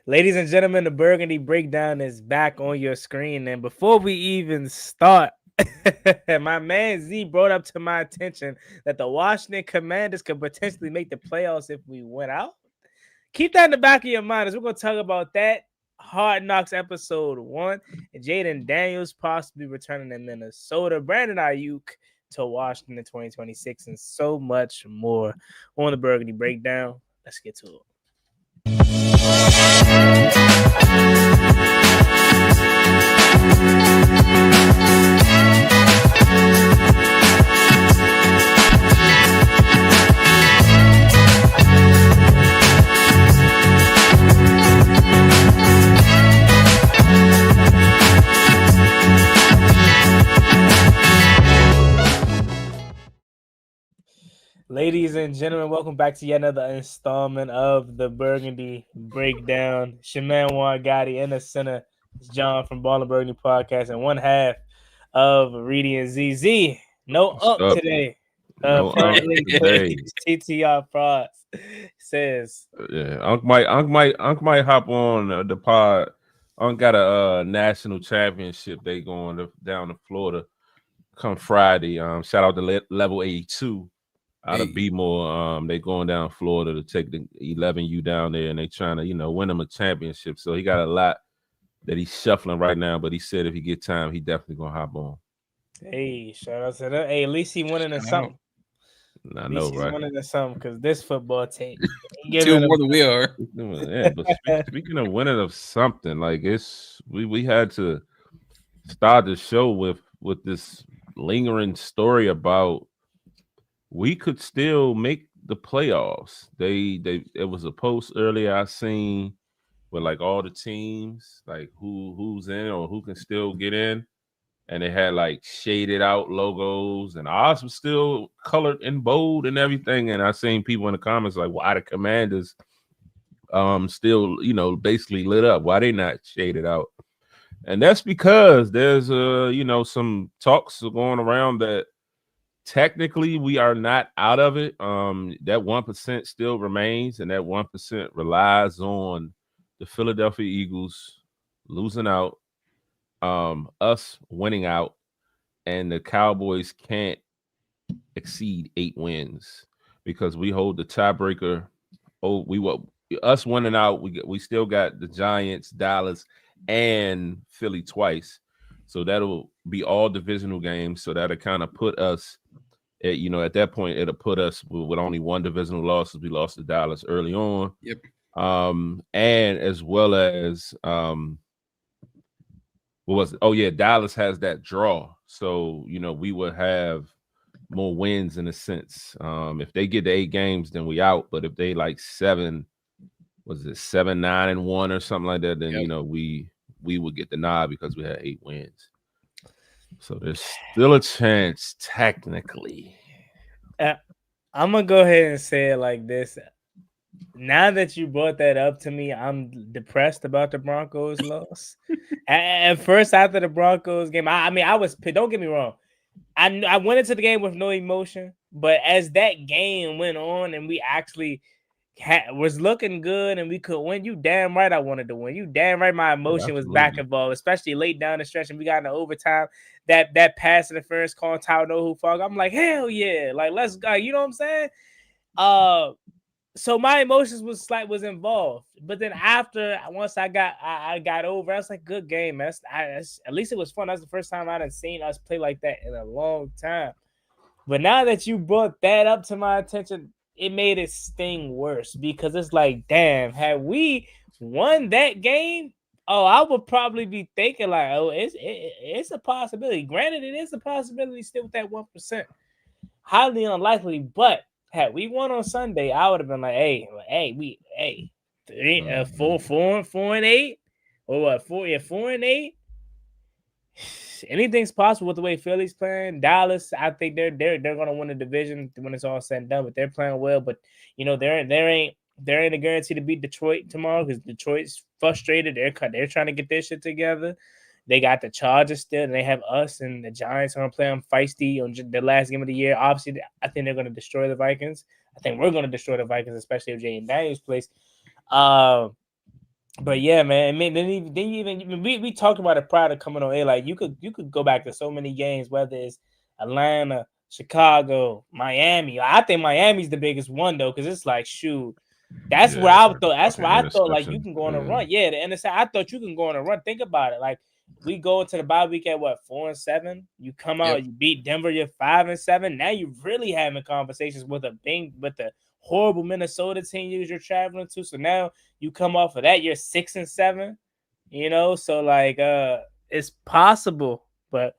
Ladies and gentlemen, the Burgundy Breakdown is back on your screen. And before we even start, my man Z brought up to my attention that the Washington Commanders could potentially make the playoffs if we went out. Keep that in the back of your mind as we're going to talk about that. Hard Knocks episode 1. And Jaden Daniels possibly returning to Minnesota. Brandon Ayuk to Washington in 2026 and so much more on the Burgundy Breakdown. Let's get to it. Ladies and gentlemen, welcome back to yet another installment of the Burgundy Breakdown. It's your man Juan Gotti in the center. It's John from Ball and Burgundy Podcast, and one half of Reedy and ZZ. No up today. Apparently, TTR Frost says, "Yeah, Unc might hop on the pod. Unc got a national championship. They going down to Florida come Friday. Shout out to Level 82 out of B-more. They going down Florida to take the 11U down there, and they trying to win them a championship. So he got a lot that he's shuffling right now. But he said if he get time, he definitely gonna hop on. Hey, shout out to that. Hey, at least he winning in something. I know, right? Winning in something because this football team still more than we are. Yeah, but speaking of winning of something, like we had to start the show with this lingering story about we could still make the playoffs. It was a post earlier I seen with like all the teams, like who's in or who can still get in. And they had like shaded out logos, and ours was still colored in bold and everything. And I seen people in the comments like, why the Commanders still, basically lit up? Why they not shaded out? And that's because there's some talks going around that technically we are not out of it. That 1% still remains, and that 1% relies on the Philadelphia Eagles losing out, us winning out, and the Cowboys can't exceed 8 wins because we hold the tiebreaker. Us winning out, we still got the Giants, Dallas, and Philly twice. So that'll be all divisional games. So that'll kind of put us at that point, it'll put us with only one divisional loss. We lost to Dallas early on. Yep. And as well as Dallas has that draw. So, we would have more wins in a sense. If they get to 8 games, then we out. But if they like 7, 9-1 or something like that, then we would get the nod because we had 8 wins. So there's still a chance technically. I'm gonna go ahead and say it like this. Now that you brought that up to me, I'm depressed about the Broncos loss. At first, after the Broncos game, I was pissed. Don't get me wrong. I went into the game with no emotion, but as that game went on and we actually was looking good and we could win, you damn right I wanted to win. You damn right my emotion was back involved, especially late down the stretch and we got into overtime. That pass in the first call, Tyler who fog. I'm like, hell yeah, like let's go. You know what I'm saying? So my emotions was involved, but then once I got over, I was like, good game, man. At least it was fun. That's the first time I done seen us play like that in a long time. But now that you brought that up to my attention, it made it sting worse because it's like, damn, had we won that game, I would probably be thinking like, it's a possibility. Granted, it is a possibility still with that 1%. Highly unlikely, but had we won on Sunday, I would have been like, 4-8, or what? 4-8. Anything's possible with the way Philly's playing. Dallas, I think they're gonna win the division when it's all said and done. But they're playing well. But there ain't a guarantee to beat Detroit tomorrow because Detroit's frustrated. They're trying to get their shit together. They got the Chargers still, and they have us and the Giants are going to play them feisty on the last game of the year. Obviously, I think they're going to destroy the Vikings. I think we're going to destroy the Vikings, especially if Jaden Daniels plays. But yeah, man. I mean, then we talked about it prior to coming on air. Like you could go back to so many games, whether it's Atlanta, Chicago, Miami. I think Miami's the biggest one though, because it's like shoot. That's where I thought. That's where I thought like you can go on a run. Yeah, the intercept. I thought you can go on a run. Think about it. Like we go into the bye week at what 4-7. You come out, you beat Denver. You're 5-7. Now you're really having conversations with the horrible Minnesota team you're traveling to. So now you come off of that, you're 6-7. You know, so like it's possible, but.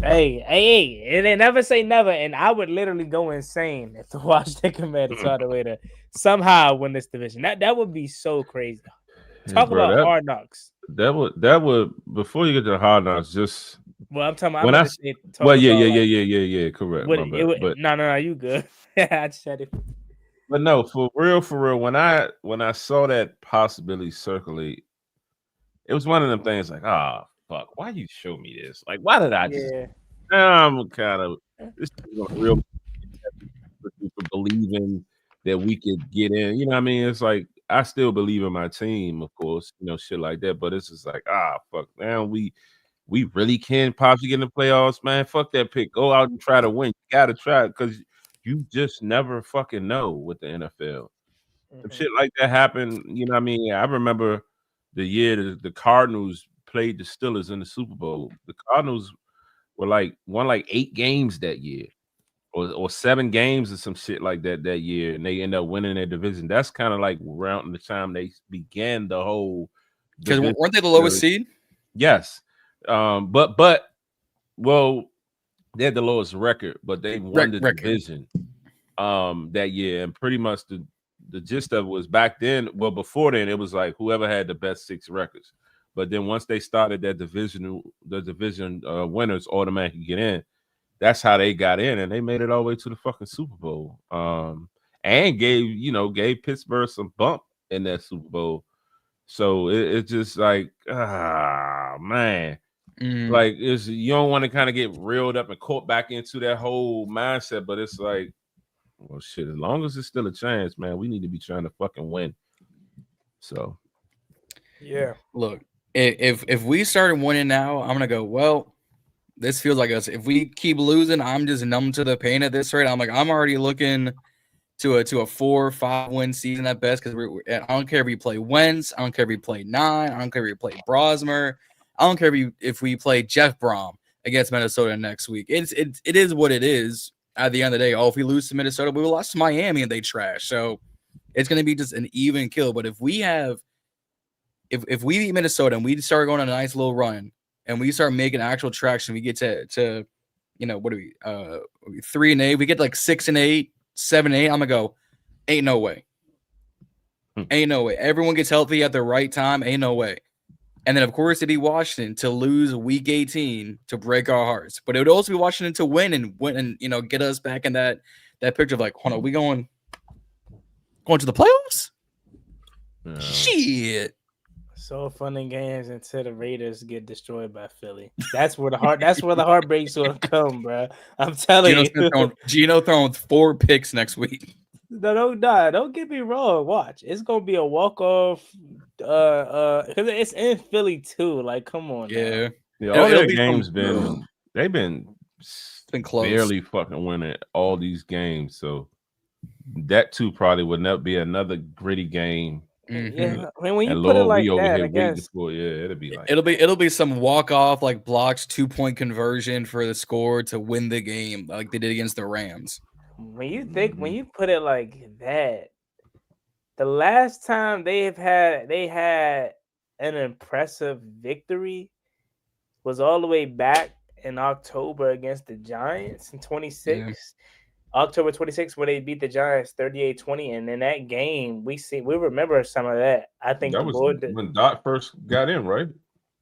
Hey, and they never say never, and I would literally go insane if the Washington Commanders saw the way to somehow win this division. That would be so crazy. Talk about hard knocks. That would before you get to the hard knocks, just well, I'm talking about when I say, well, yeah, correct. But no, you good. I just said it. But no, for real, when I saw that possibility circulate, it was one of them things like, fuck, why you show me this? Like, why did I just? I'm kind of this is real for believing that we could get in. You know what I mean? It's like I still believe in my team, of course, shit like that. But it's just like, fuck, man, we really can possibly get in the playoffs, man. Fuck that pick. Go out and try to win. You gotta try it because you just never fucking know with the NFL. If shit like that happened, you know what I mean? I remember the year the Cardinals played the Steelers in the Super Bowl. The Cardinals were won 8 games that year, or 7 games or some shit like that year, and they end up winning their division. That's kind of like around the time they began the whole. Because weren't they the lowest seed? Yes, but well, they had the lowest record, but they won the division that year, and pretty much the gist of it was back then. Well, before then, it was like whoever had the best 6 records. But then once they started that division, the division winners automatically get in. That's how they got in, and they made it all the way to the fucking Super Bowl. And gave Pittsburgh some bump in that Super Bowl. So it's just like, man. Like you don't want to kind of get reeled up and caught back into that whole mindset, but it's like, well, shit, as long as it's still a chance, man, we need to be trying to fucking win. So, yeah. Look, if we started winning now, I'm gonna go, well, this feels like us. If we keep losing, I'm just numb to the pain at this rate. I'm already looking to a 4-5 win season at best because I don't care if we play Wentz, I don't care if we play 9, I don't care if we play Brosmer, I don't care if we play Jeff Brom against Minnesota next week. It is what it is. At the end of the day, if we lose to Minnesota, we lost to Miami and they trash. So it's going to be just an even kill. But if we beat Minnesota and we start going on a nice little run and we start making actual traction, we get to what are we 3-8? We get like 6-8, 7-8. I'm gonna go, ain't no way. Ain't no way. Everyone gets healthy at the right time. Ain't no way. And then, of course, it'd be Washington to lose week 18 to break our hearts. But it would also be Washington to win and get us back in that picture of like, hold on, we going to the playoffs? Shit. So fun in games until the Raiders get destroyed by Philly. That's where the heartbreak's gonna come, bro. I'm telling you. Gino throwing 4 picks next week. No, don't get me wrong. Watch, it's gonna be a walk off. Because it's in Philly too. Like, come on. Yeah. All their games they've been close. Barely fucking winning all these games. So that too probably would not be another gritty game. Yeah, I mean, when you put it like that, it'll be some walk off like blocks 2-point conversion for the score to win the game, like they did against the Rams. When you put it like that, the last time they had an impressive victory was all the way back in October against the Giants in 26. Yeah. October 26th, where they beat the Giants 38-20, and in that game, we remember some of that. I think that was when Dart first got in, right?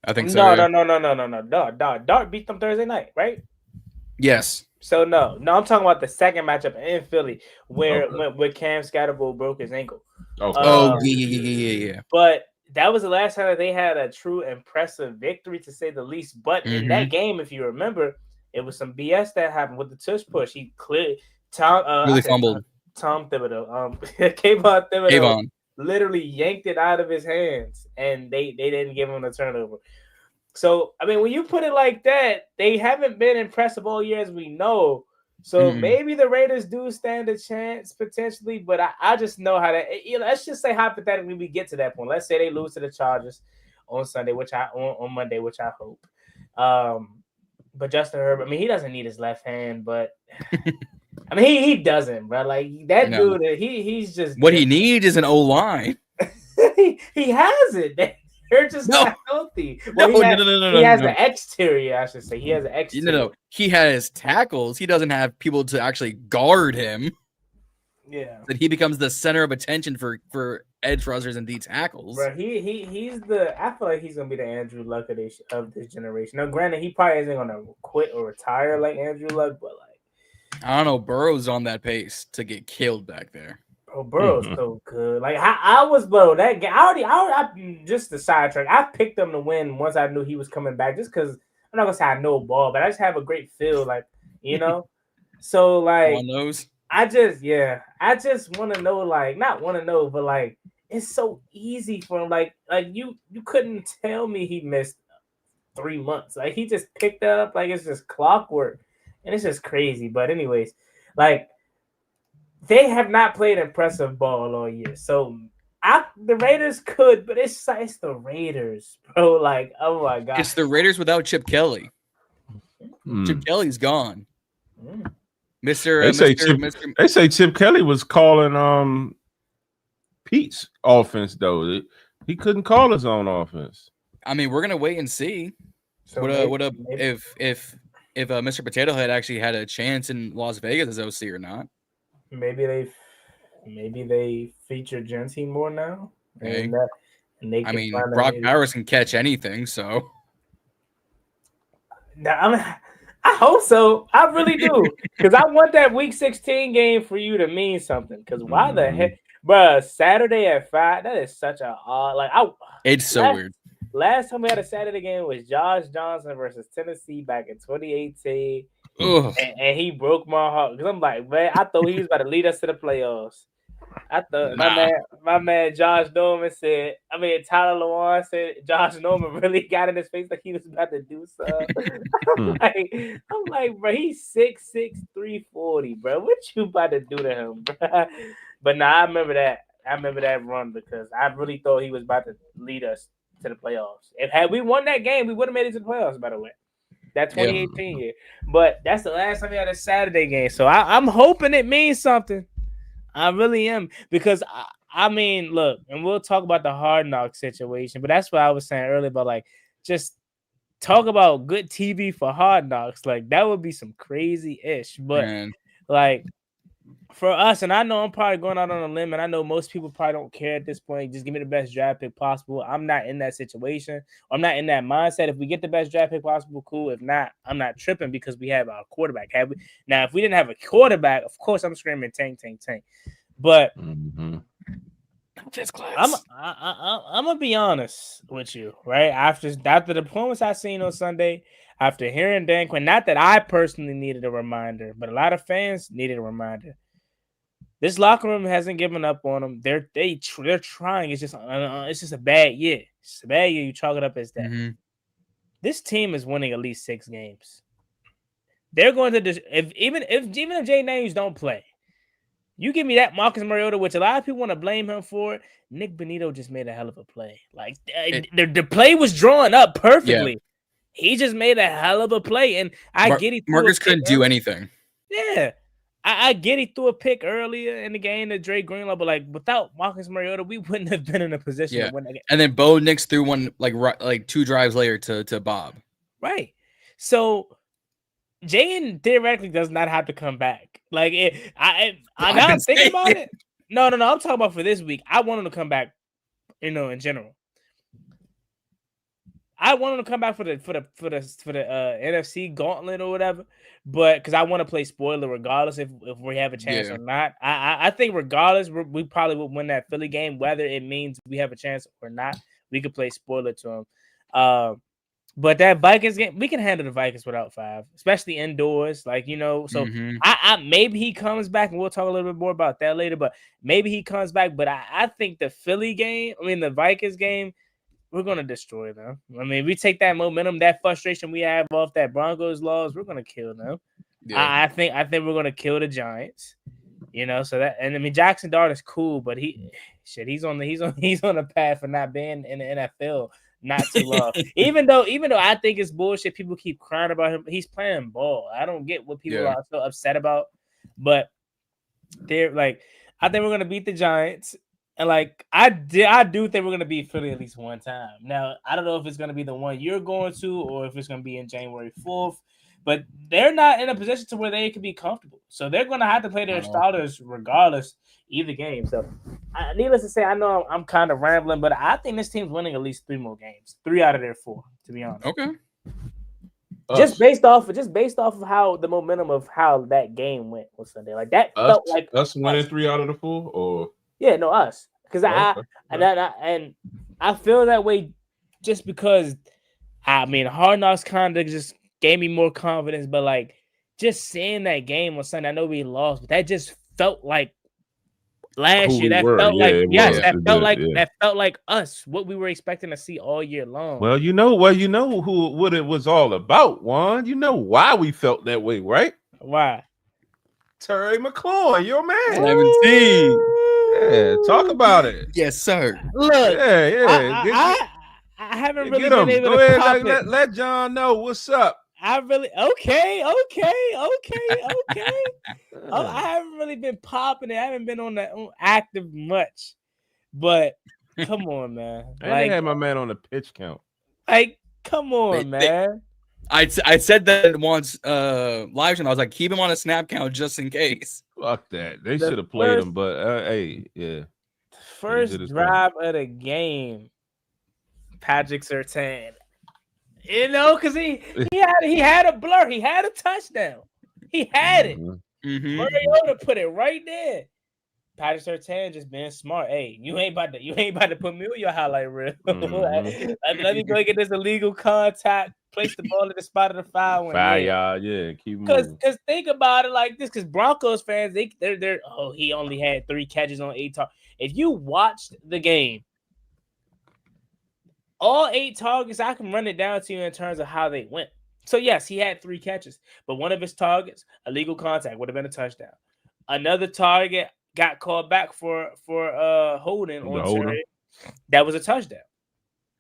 I think so. No. Dart beat them Thursday night, right? Yes. So no, I'm talking about the second matchup in Philly where Cam Scatterbo broke his ankle. Yeah. But that was the last time that they had a true impressive victory, to say the least. But in that game, if you remember, it was some BS that happened with the tush push. He cleared. Really fumbled. Tom Thibodeau. Kayvon Thibodeau. Kayvon. literally yanked it out of his hands, and they didn't give him the turnover. So I mean, when you put it like that, they haven't been impressive all year, as we know. So maybe the Raiders do stand a chance potentially, but I just know how that. Let's just say hypothetically we get to that point. Let's say they lose to the Chargers on Sunday, on Monday, which I hope. But Justin Herbert, I mean, he doesn't need his left hand, but I mean, he doesn't, bro. Like that dude, he's just what he needs is an O line. he has it. They're just not healthy. Well, no. He has the exterior, I should say. He has an exterior. No. He has tackles. He doesn't have people to actually guard him. Yeah. That he becomes the center of attention for edge rushers and D tackles. Bro, he's the. I feel like he's gonna be the Andrew Luck of this generation. Now, granted, he probably isn't gonna quit or retire like Andrew Luck, but like I don't know, Burrow's on that pace to get killed back there. Oh, Burrow's so good. Like I was, bro. That game, I just the sidetrack. I picked them to win once I knew he was coming back. Just because I'm not gonna say I know ball, but I just have a great feel, like So like, I just want to know, like, not want to know, but like, it's so easy for him. Like you couldn't tell me he missed 3 months. Like he just picked that up, like it's just clockwork, and it's just crazy. But anyways, like. They have not played impressive ball all year, so the Raiders could, but it's the Raiders, bro. Like, oh my god, it's the Raiders without Chip Kelly. Chip Kelly's gone. They say Chip Kelly was calling Pete's offense though. He couldn't call his own offense. I mean, we're gonna wait and see. So if Mr. Potato Head actually had a chance in Las Vegas as OC or not. Maybe they feature Genty more now. Okay. And they can Brock Bowers can catch anything, so. I hope so. I really do, because I want that Week 16 game for you to mean something. Because why the heck, bro? Saturday at 5. That is such a odd. It's so weird. Last time we had a Saturday game was Josh Johnson versus Tennessee back in 2018. And he broke my heart because I'm like, man, I thought he was about to lead us to the playoffs. I thought my man Josh Norman Tyler Lewan said Josh Norman really got in his face like he was about to do something. I'm like, bro, he's 6'6", 340, bro. What you about to do to him, bro? But I remember that. I remember that run because I really thought he was about to lead us to the playoffs. Had we won that game, we would have made it to the playoffs, by the way. That 2018 year. But that's the last time we had a Saturday game. So I'm hoping it means something. I really am. Because, I mean, look, and we'll talk about the Hard Knock situation, but that's what I was saying earlier about, like, just talk about good TV for Hard Knocks. Like, that would be some crazy-ish. But, like, for us, and I know I'm probably going out on a limb, and I know most people probably don't care at this point. Just give me the best draft pick possible. I'm not in that situation. I'm not in that mindset. If we get the best draft pick possible, cool. If not, I'm not tripping because we have our quarterback. Now, if we didn't have a quarterback, of course I'm screaming tank. But just class. I'm gonna be honest with you, right? After the performance I seen on Sunday, after hearing Dan Quinn, not that I personally needed a reminder, but a lot of fans needed a reminder. This locker room hasn't given up on them. They're trying. It's just a bad year. It's a bad year. You chalk it up as that. This team is winning at least 6 games. They're going to even if Jay Names don't play, you give me that Marcus Mariota, which a lot of people want to blame him for. Nick Bonito just made a hell of a play. Like the play was drawn up perfectly. Yeah. He just made a hell of a play, and get he Marcus couldn't do anything. Yeah. I get he threw a pick earlier in the game to Drake Greenlaw, but like without Marcus Mariota, we wouldn't have been in a position to win that game. And then Bo Nix threw one like 2 drives later to Bob. Right. So Jaden theoretically does not have to come back. Like I'm thinking about it. No. I'm talking about for this week. I want him to come back, in general. I want him to come back for the NFC gauntlet or whatever, but because I want to play spoiler regardless if we have a chance or not. I think regardless, we probably will win that Philly game, whether it means we have a chance or not. We could play spoiler to him. But that Vikings game, we can handle the Vikings without 5, especially indoors. Like, you know, so I maybe he comes back, and we'll talk a little bit more about that later. But maybe he comes back. But I think the the Vikings game, we're gonna destroy them. I mean, we take that momentum, that frustration we have off that Broncos loss, we're gonna kill them. Yeah. I think we're gonna kill the Giants. You know, so that, and I mean, Jackson Dart is cool, but he's on the path for not being in the NFL not too long. even though I think it's bullshit, people keep crying about him. He's playing ball. I don't get what people are so upset about, but they're like, I think we're gonna beat the Giants, and like I do think we're gonna beat Philly at least one time. Now I don't know if it's gonna be the one you're going to, or if it's gonna be in January 4th. But they're not in a position to where they can be comfortable. So they're going to have to play their starters regardless either game. So needless to say, I know I'm kind of rambling, but I think this team's winning at least 3 more games. 3 out of their 4, to be honest. Okay. Just based off of how the momentum of how that game went on Sunday. Like that felt like us winning 3 out of the 4, or us. Because I feel that way just because Hard Knocks kind of just gave me more confidence, but like just seeing that game on Sunday, I know we lost, but that just felt like last year. That felt like us, what we were expecting to see all year long. Well, you know what it was all about, Juan. You know why we felt that way, right? Why? Terry Mclaurin, your man. 17. Yeah, talk about it. Yes, sir. Look, I haven't really been able to ahead, pop it. Let John know what's up. Okay. I haven't really been popping it. I haven't been on active much, but come on, man. I had my man on the pitch count. Like, come on, man. I said that once live stream. I was like, keep him on a snap count just in case. Fuck that. They should have played him, but First drive of the game, Patrick Surtain. You know, because he had a blur. He had a touchdown. He had it. Mariota put it right there. Patrick Surtain just being smart. Hey, you ain't about to put me on your highlight reel. Let me go get this illegal contact. Place the ball at the spot of the foul. Keep moving. Because think about it like this. Because Broncos fans, they're he only had 3 catches on 8 targets. If you watched the game, all 8 targets, I can run it down to you in terms of how they went. So, yes, he had 3 catches, but one of his targets, illegal contact, would have been a touchdown. Another target got called back for holding on Terry. That was a touchdown.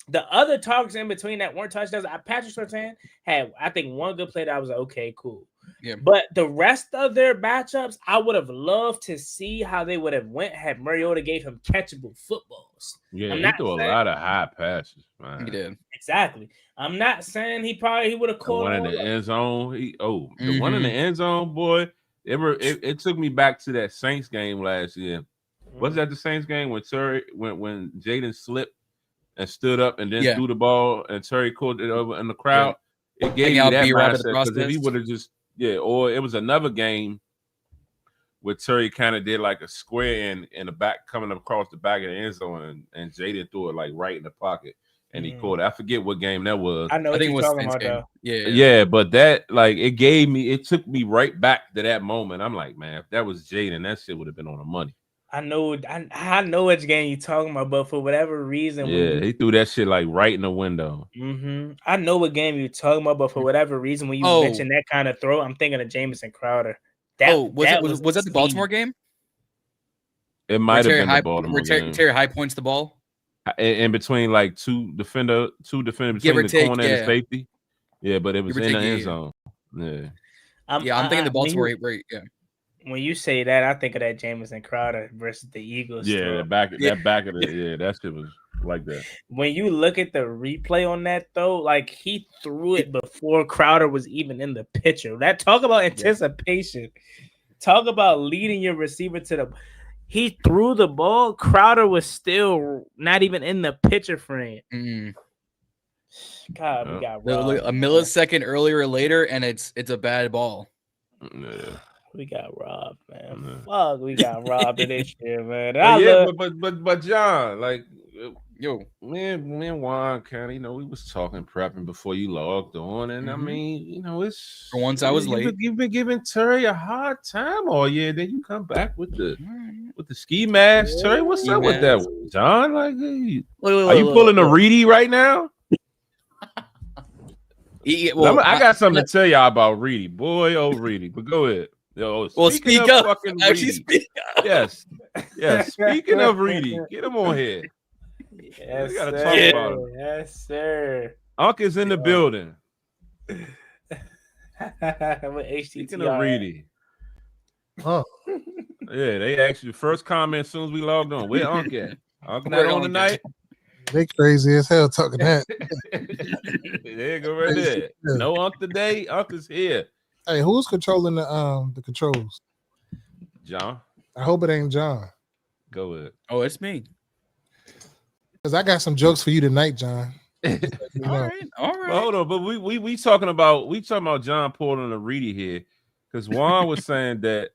The other targets in between that weren't touchdowns, Patrick Surtain had, I think, one good play that I was like, okay, cool. Yeah. But the rest of their matchups, I would have loved to see how they would have went had Mariota gave him catchable footballs. Yeah, he threw a lot of high passes, man. He did. Exactly. I'm not saying he would have called one in the end zone. The one in the end zone, boy. It took me back to that Saints game last year. Was that the Saints game when when Jaden slipped and stood up and then threw the ball and Terry caught it over in the crowd? Yeah. It gave me that mindset because if he would have just or it was another game where Terry kind of did like a square in the back coming across the back of the end zone and Jaden threw it like right in the pocket and he caught it. I forget what game that was. I know what you're talking about though. Yeah, but that it took me right back to that moment. I'm like, man, if that was Jaden, that shit would have been on the money. I know which game you're talking about, but for whatever reason, he threw that shit like right in the window. I know what game you're talking about, but for whatever reason, when you mention that kind of throw, I'm thinking of Jamison Crowder. Was that the Baltimore game? It might have been the Baltimore game. Terry High points the ball in between like two defenders between the corner and the safety. Yeah, but it was in the end zone. Yeah, I'm thinking the Baltimore right. Yeah. When you say that, I think of that Jamison Crowder versus the Eagles. Yeah, that back of it. That shit was like that. When you look at the replay on that, though, like he threw it before Crowder was even in the picture. That talk about anticipation. Yeah. Talk about leading your receiver to the. He threw the ball. Crowder was still not even in the picture frame. God, we got robbed. A millisecond earlier or later, and it's a bad ball. Yeah. We got robbed, man. Fuck, we got robbed this year, man. But John, like Yo, me and Juan kind of, we was talking prepping before you logged on, and I Mhm. mean, it's For once I was late. You've been giving Terry a hard time all year. Then you come back with the Alright. ski mask, Terry. What's Ski up with that, mask. John? Like, Look, are you pulling a Reedy right now? Well, I got something to tell y'all about Reedy, boy. Oh, Reedy, but go ahead. Yo, well, speaking speak of up. fucking Actually, Reedy, speak up. yes. Speaking of Reedy, get him on here. Yes, We gotta sir. talk about him. Yes, sir. Unc is in the building. With Speaking of HTTR. Reedy, Oh, yeah, they actually first comment as soon as we logged on. Where Unc at? Unc not Where on Unc tonight. they crazy as hell talking that. There you go, right there. Yeah. No Unc today. Unc is here. Hey, who's controlling the controls? John, I hope it ain't John. go ahead. Oh, it's me. Because I got some jokes for you tonight, John. All right. But hold on, but we talking about John pulling a Reedy here, because Juan was saying that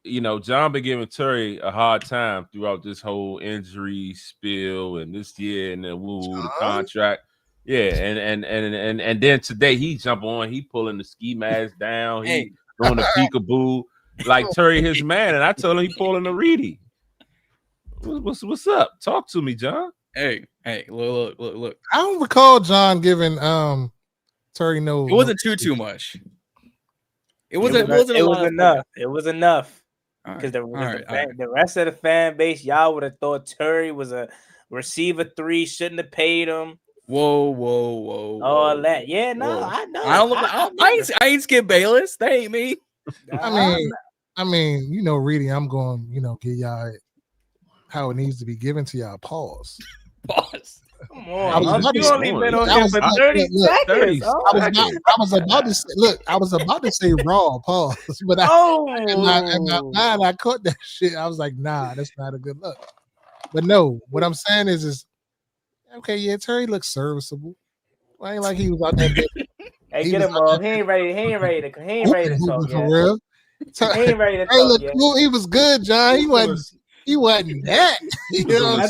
John been giving Terry a hard time throughout this whole injury spill and this year and the the contract. Yeah, and then today he jump on, he pulling the ski mask down, he doing the peekaboo like Terry his man, and I told him he pulling a Reedy. What's up? Talk to me, John. Hey, look. I don't recall John giving Terry no. It wasn't too much. It wasn't enough. It was enough. Because right. the rest of the fan base, y'all would have thought Terry was a receiver 3, shouldn't have paid him. Whoa. All that. Yeah, no, I know. I ain't Skip Bayless. That ain't me. I mean, Reedy, I'm going, give y'all how it needs to be given to y'all. Pause. Come on. You only been on here for 30 seconds. I was about to say, I was about to say raw, pause. But I caught that shit. I was like, nah, that's not a good look. But no, what I'm saying is okay, yeah, Terry looks serviceable. I ain't like he was out there. Hey, get him off. He ain't ready to talk for real. He ain't ready to talk yet. Cool. He was good, John. He wasn't that.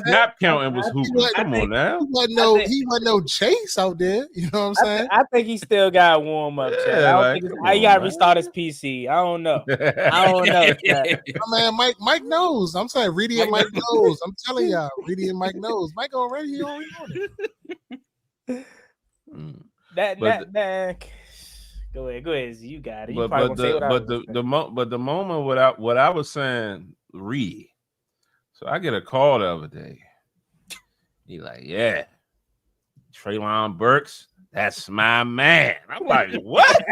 Snap counting was hooping. Come on now. He wasn't no Chase out there. You know what I'm saying? I think he still got warm up. Yeah, he got to restart his PC. I don't know. Man, Mike knows. I'm saying Reedy and Mike knows. I'm telling y'all, Reedy and Mike knows. Mike already on it. That go ahead. You got it. You but the moment what I was saying, Reedy. So I get a call the other day. He like, yeah, Treylon Burks, that's my man. I'm like, what?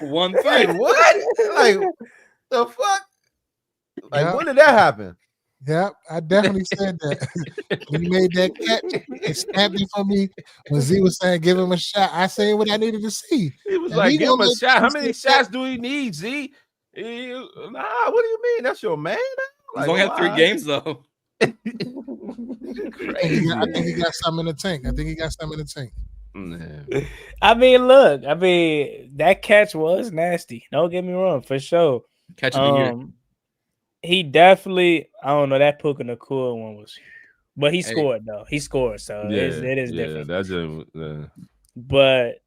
One thing. What? Like, the fuck? Like, when did that happen? Yeah, I definitely said that. When he made that catch, it snapped it for me. When Z was saying, give him a shot, I said what I needed to see. He was like, give him a shot. How many shots do he need, Z? Nah, what do you mean? That's your man? He's only had 3 games, though. I think he got something in the tank. I mean, look. That catch was nasty. Don't get me wrong, for sure. Catch of the year. He definitely, I don't know, that Puka Nakua one was, but he scored though. He scored, so it is different. That's But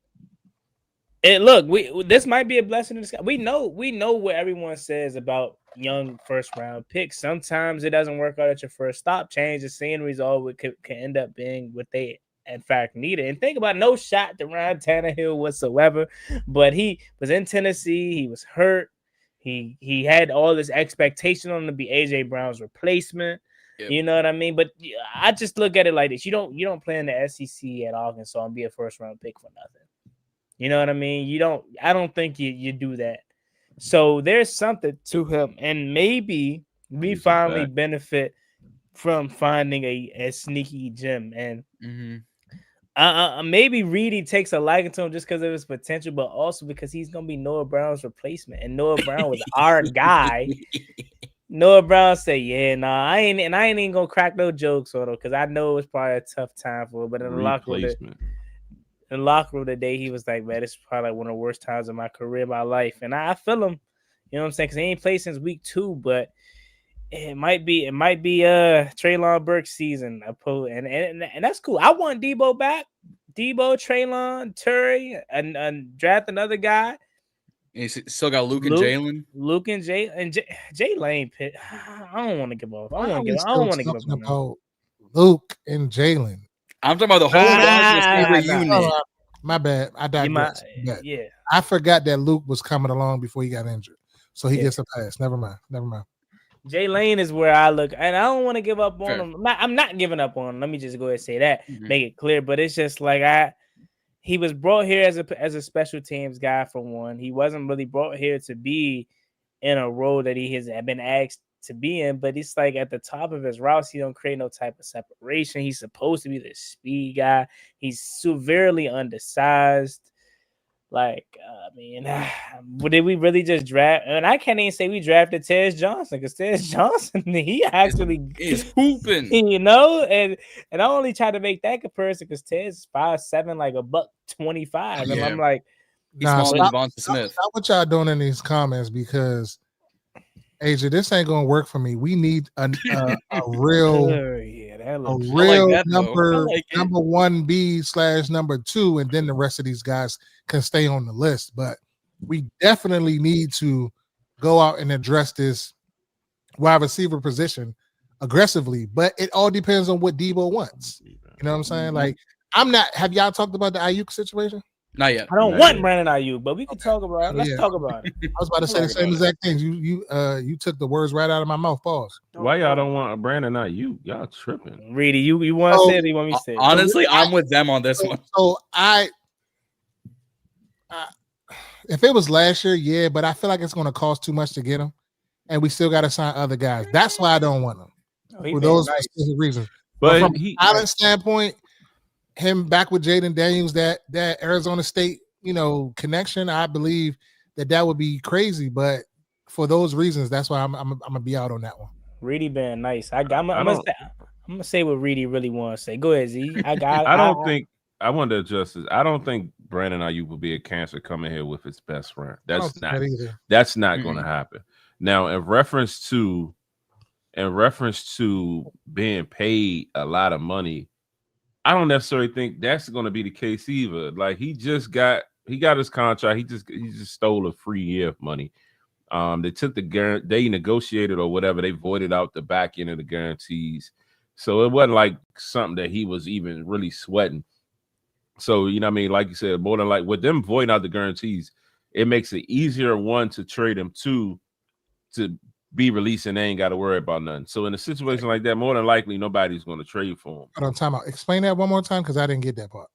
this might be a blessing in the sky. We know what everyone says about young first round picks. Sometimes it doesn't work out at your first stop. Change the scenery can end up being what they in fact needed. And think about no shot to Ryan Tannehill whatsoever, but he was in Tennessee. He was hurt. He had all this expectation on him to be AJ Brown's replacement. Yep. You know what I mean? But I just look at it like this: you don't play in the SEC at Arkansas and be a first round pick for nothing. You know what I mean? I don't think you do that. So there's something to him, and maybe we finally benefit from finding a sneaky gem. And maybe Reedy takes a liking to him just because of his potential, but also because he's gonna be Noah Brown's replacement, and Noah Brown was our guy. Noah Brown said, "Yeah, nah, I ain't even gonna crack no jokes on him because I know it's probably a tough time for him." But in the locker room today, he was like, "Man, this is probably like one of the worst times of my career, my life," and I feel him. You know what I'm saying? Because he ain't played since week 2, but It might be Treylon Burks' season. And that's cool. I want Debo back. Debo, Treylon, Terry, and draft another guy. And he's still got Luke and Jalen. Luke and Jay Lane Pitt. I don't want to give up. I don't want to give up on about Luke and Jalen. I'm talking about the whole unit. Oh, my bad. I digress. Yeah. I forgot that Luke was coming along before he got injured. So he gets a pass. Never mind. Jay Lane is where I look, and I don't want to give up on him. I'm not giving up on him. Let me just go ahead and say that, make it clear. But it's just like he was brought here as a special teams guy for one. He wasn't really brought here to be in a role that he has been asked to be in. But it's like at the top of his routes, he don't create no type of separation. He's supposed to be the speed guy. He's severely undersized. Like, I mean, did we really just draft? And I can't even say we drafted Tez Johnson because Tez Johnson, he actually is hooping, you know. And I only try to make that comparison because Tez is 5'7", like $125, and I'm like, Devonta Smith. Stop what y'all doing in these comments because AJ, this ain't gonna work for me. We need a real. Number 1B / number 2, and then the rest of these guys can stay on the list. But we definitely need to go out and address this wide receiver position aggressively. But it all depends on what Debo wants. You know what I'm saying? Like, have y'all talked about the Ayuk situation? Not yet. I don't want Brandon Ayuk, but we can talk about it. Let's talk about it. I was about to say the same exact things. You took the words right out of my mouth. Pause. Why y'all don't want Brandon Ayuk? Y'all tripping. Reedy, you want to say it? You want me to say it? Honestly, I'm with them on this one. So if it was last year, yeah, but I feel like it's going to cost too much to get him, and we still got to sign other guys. That's why I don't want him for those specific reasons. But from Allen's standpoint, him back with Jaden Daniels, that Arizona State, connection, I believe that would be crazy. But for those reasons, that's why I'm gonna be out on that one. Reedy been nice. I'm gonna say what Reedy really wants to say. Go ahead, Z. I want to adjust this. I don't think Brandon Ayuk will be a cancer coming here with his best friend. That's not going to happen. Now, in reference to being paid a lot of money, I don't necessarily think that's going to be the case either. Like he got his contract. He just stole a free year of money. They took they negotiated or whatever. They voided out the back end of the guarantees. So it wasn't like something that he was even really sweating. So, you know what I mean? Like you said, more than like with them voiding out the guarantees, it makes it easier, one, to trade him, two, to be released and they ain't got to worry about nothing. So in a situation like that, more than likely, nobody's going to trade for him. Hold on, time out. Explain that one more time because I didn't get that part.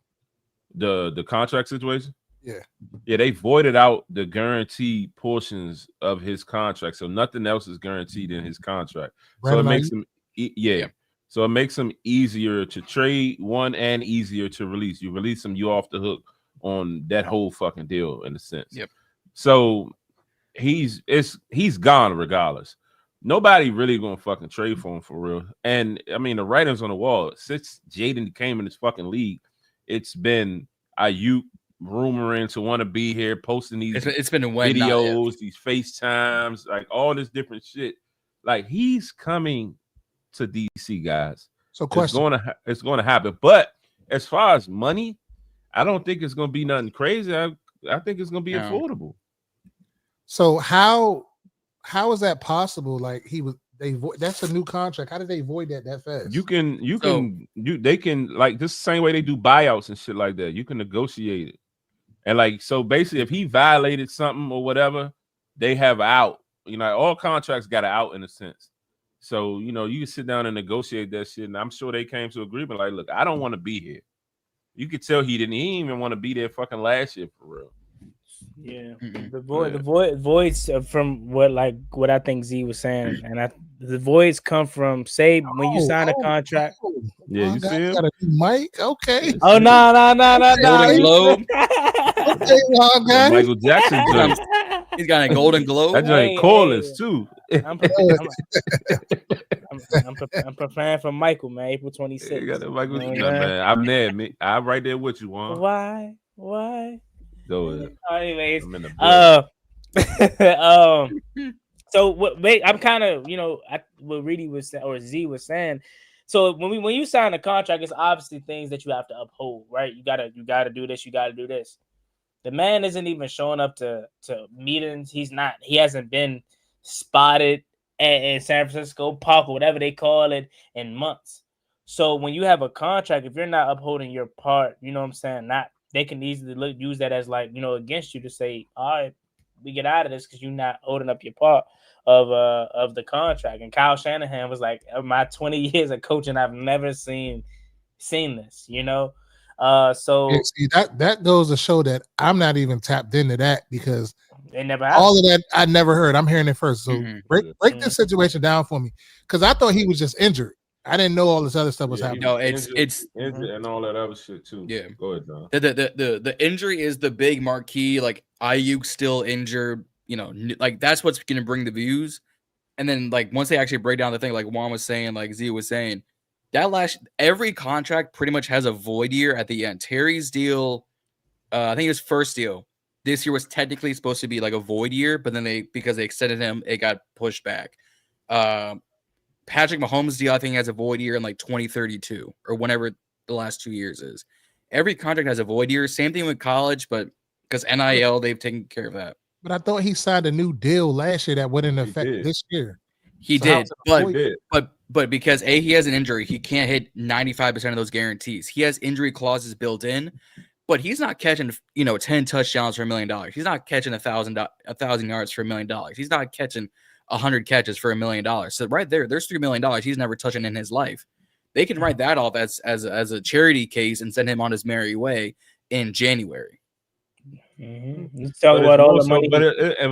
The contract situation? Yeah, they voided out the guaranteed portions of his contract. So nothing else is guaranteed in his contract. So it makes him, So it makes them easier to trade, one, and easier to release. You release them, you off the hook on that whole fucking deal in a sense. Yep. So he's gone regardless. Nobody really gonna fucking trade for him for real. And I mean, the writing's on the wall. Since Jaden came in this fucking league, it's been Ayuk rumoring to want to be here, posting these it's been videos, these FaceTimes, like all this different shit. Like he's coming to DC, guys. So question. It's going to happen. But as far as money, I don't think it's going to be nothing crazy. I think it's going to be affordable. So how is that possible? Like that's a new contract. How did they void that fast? They can like this same way they do buyouts and shit like that. You can negotiate it. And like, so basically if he violated something or whatever, they have out. All contracts got an out in a sense. So, you can sit down and negotiate that shit. And I'm sure they came to agreement. Like, look, I don't want to be here. You could tell he didn't even want to be there fucking last year for real. Yeah. The voids from what I think Z was saying. And the voids come from when you sign a contract. Yeah, you see him? Got a new mic? Okay. Oh, no. Golden Globe. Okay, Michael Jackson joint. He's got a Golden Globe. That joint cordless too. I'm preparing for Michael, man. April 26th. You got that Michael, man. I'm there, man. I'm right there with you, Juan. Why? Go ahead. Anyways, I'm in the So I'm kind of what Reedy was or Z was saying. So when you sign a contract, it's obviously things that you have to uphold, right? You gotta do this, you gotta do this. The man isn't even showing up to meetings. He hasn't been spotted in San Francisco Park or whatever they call it in months. So when you have a contract, if you're not upholding your part, you know what I'm saying? They can easily use that as against you to say, all right, we get out of this because you're not holding up your part of the contract. And Kyle Shanahan was like, of my 20 years of coaching, I've never seen this, so see, that goes to show that I'm not even tapped into that because it never all of that I never heard. I'm hearing it first. So break this situation down for me because I thought he was just injured. I didn't know all this other stuff was happening. No, it's injured and all that other shit too. Yeah, go ahead, Don. The injury is the big marquee. Like Ayuk still injured. Like that's what's going to bring the views. And then once they actually break down the thing, like Juan was saying, like Z was saying, every contract pretty much has a void year at the end. Terry's deal, I think his first deal this year was technically supposed to be like a void year, but then because they extended him, it got pushed back. Patrick Mahomes' deal, I think, has a void year in 2032 or whenever the last 2 years is. Every contract has a void year. Same thing with college, but because NIL, they've taken care of that. But I thought he signed a new deal last year that went into effect this year. He did, but because he has an injury, he can't hit 95% of those guarantees. He has injury clauses built in, but he's not catching 10 touchdowns for $1 million. He's not catching 1,000 yards for $1 million. He's not catching 100 catches for $1 million. So right there's $3 million he's never touching in his life. They can write that off as a charity case and send him on his merry way in January. Mm-hmm. Talk about all the money, but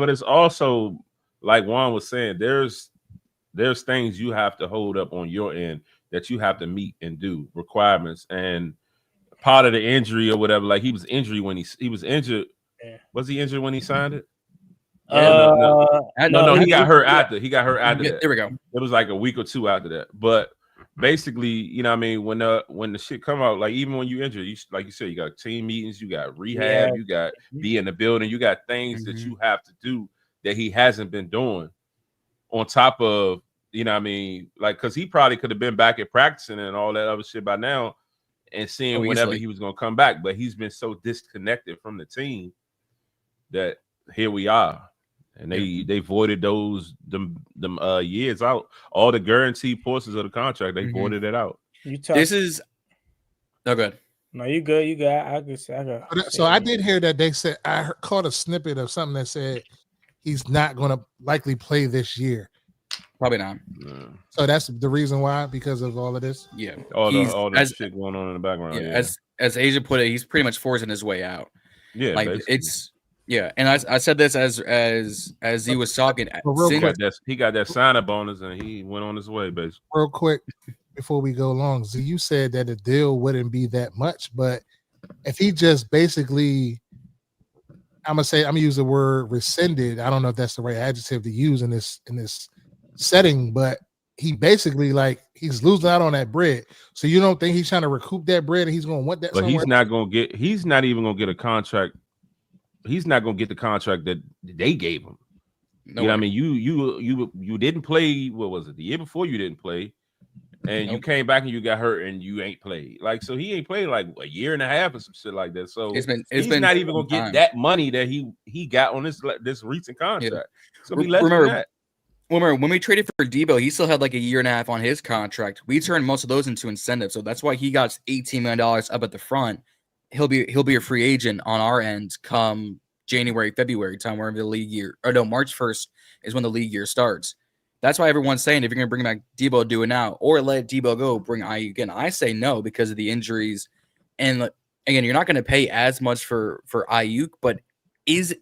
it's also like Juan was saying. There's things you have to hold up on your end that you have to meet and do requirements. And part of the injury or whatever, like he was injured when he was injured. Yeah. Was he injured when he signed it? Yeah, no, he got hurt after. He got hurt after that. There we go. It was like a week or two after that. But basically, what I mean, when the shit come out, like even when you injured, like you said, you got team meetings, you got rehab, you got be in the building, you got things that you have to do that he hasn't been doing. On top of, what I mean, like because he probably could have been back at practicing and all that other shit by now, and seeing whenever he was gonna come back. But he's been so disconnected from the team that here we are. And they voided them years out. All the guaranteed portions of the contract, they voided it out. This is good. No, you good. You got. I got. So I did hear that they said I caught a snippet of something that said he's not going to likely play this year. Probably not. Yeah. So that's the reason why, because of all of this. Yeah, all the shit going on in the background. Yeah, as Asia put it, he's pretty much forcing his way out. Yeah, like basically. It's. Yeah, and I said this as he was talking. He got that sign-up bonus, and he went on his way, basically. Real quick, before we go long, so you said that the deal wouldn't be that much, but if he just basically, I'm gonna use the word rescinded. I don't know if that's the right adjective to use in this setting, but he basically he's losing out on that bread. So you don't think he's trying to recoup that bread, and he's gonna want that? But he's not even gonna get a contract. He's not gonna get the contract that they gave him. No, what I mean, you didn't play. What was it? The year before you didn't play, and you came back and you got hurt and you ain't played. So he ain't played like a year and a half or some shit like that. So he's not even gonna get that money that he got on this recent contract. Yeah. So remember when we traded for Debo, he still had like a year and a half on his contract. We turned most of those into incentives, so that's why he got $18 million up at the front. He'll be a free agent on our end come January, February time, wherever the league year, or no, March 1st is when the league year starts. That's why everyone's saying if you're going to bring back Debo, do it now, or let Debo go, bring Ayuk again. I say no because of the injuries, and again, you're not going to pay as much for Ayuk, but is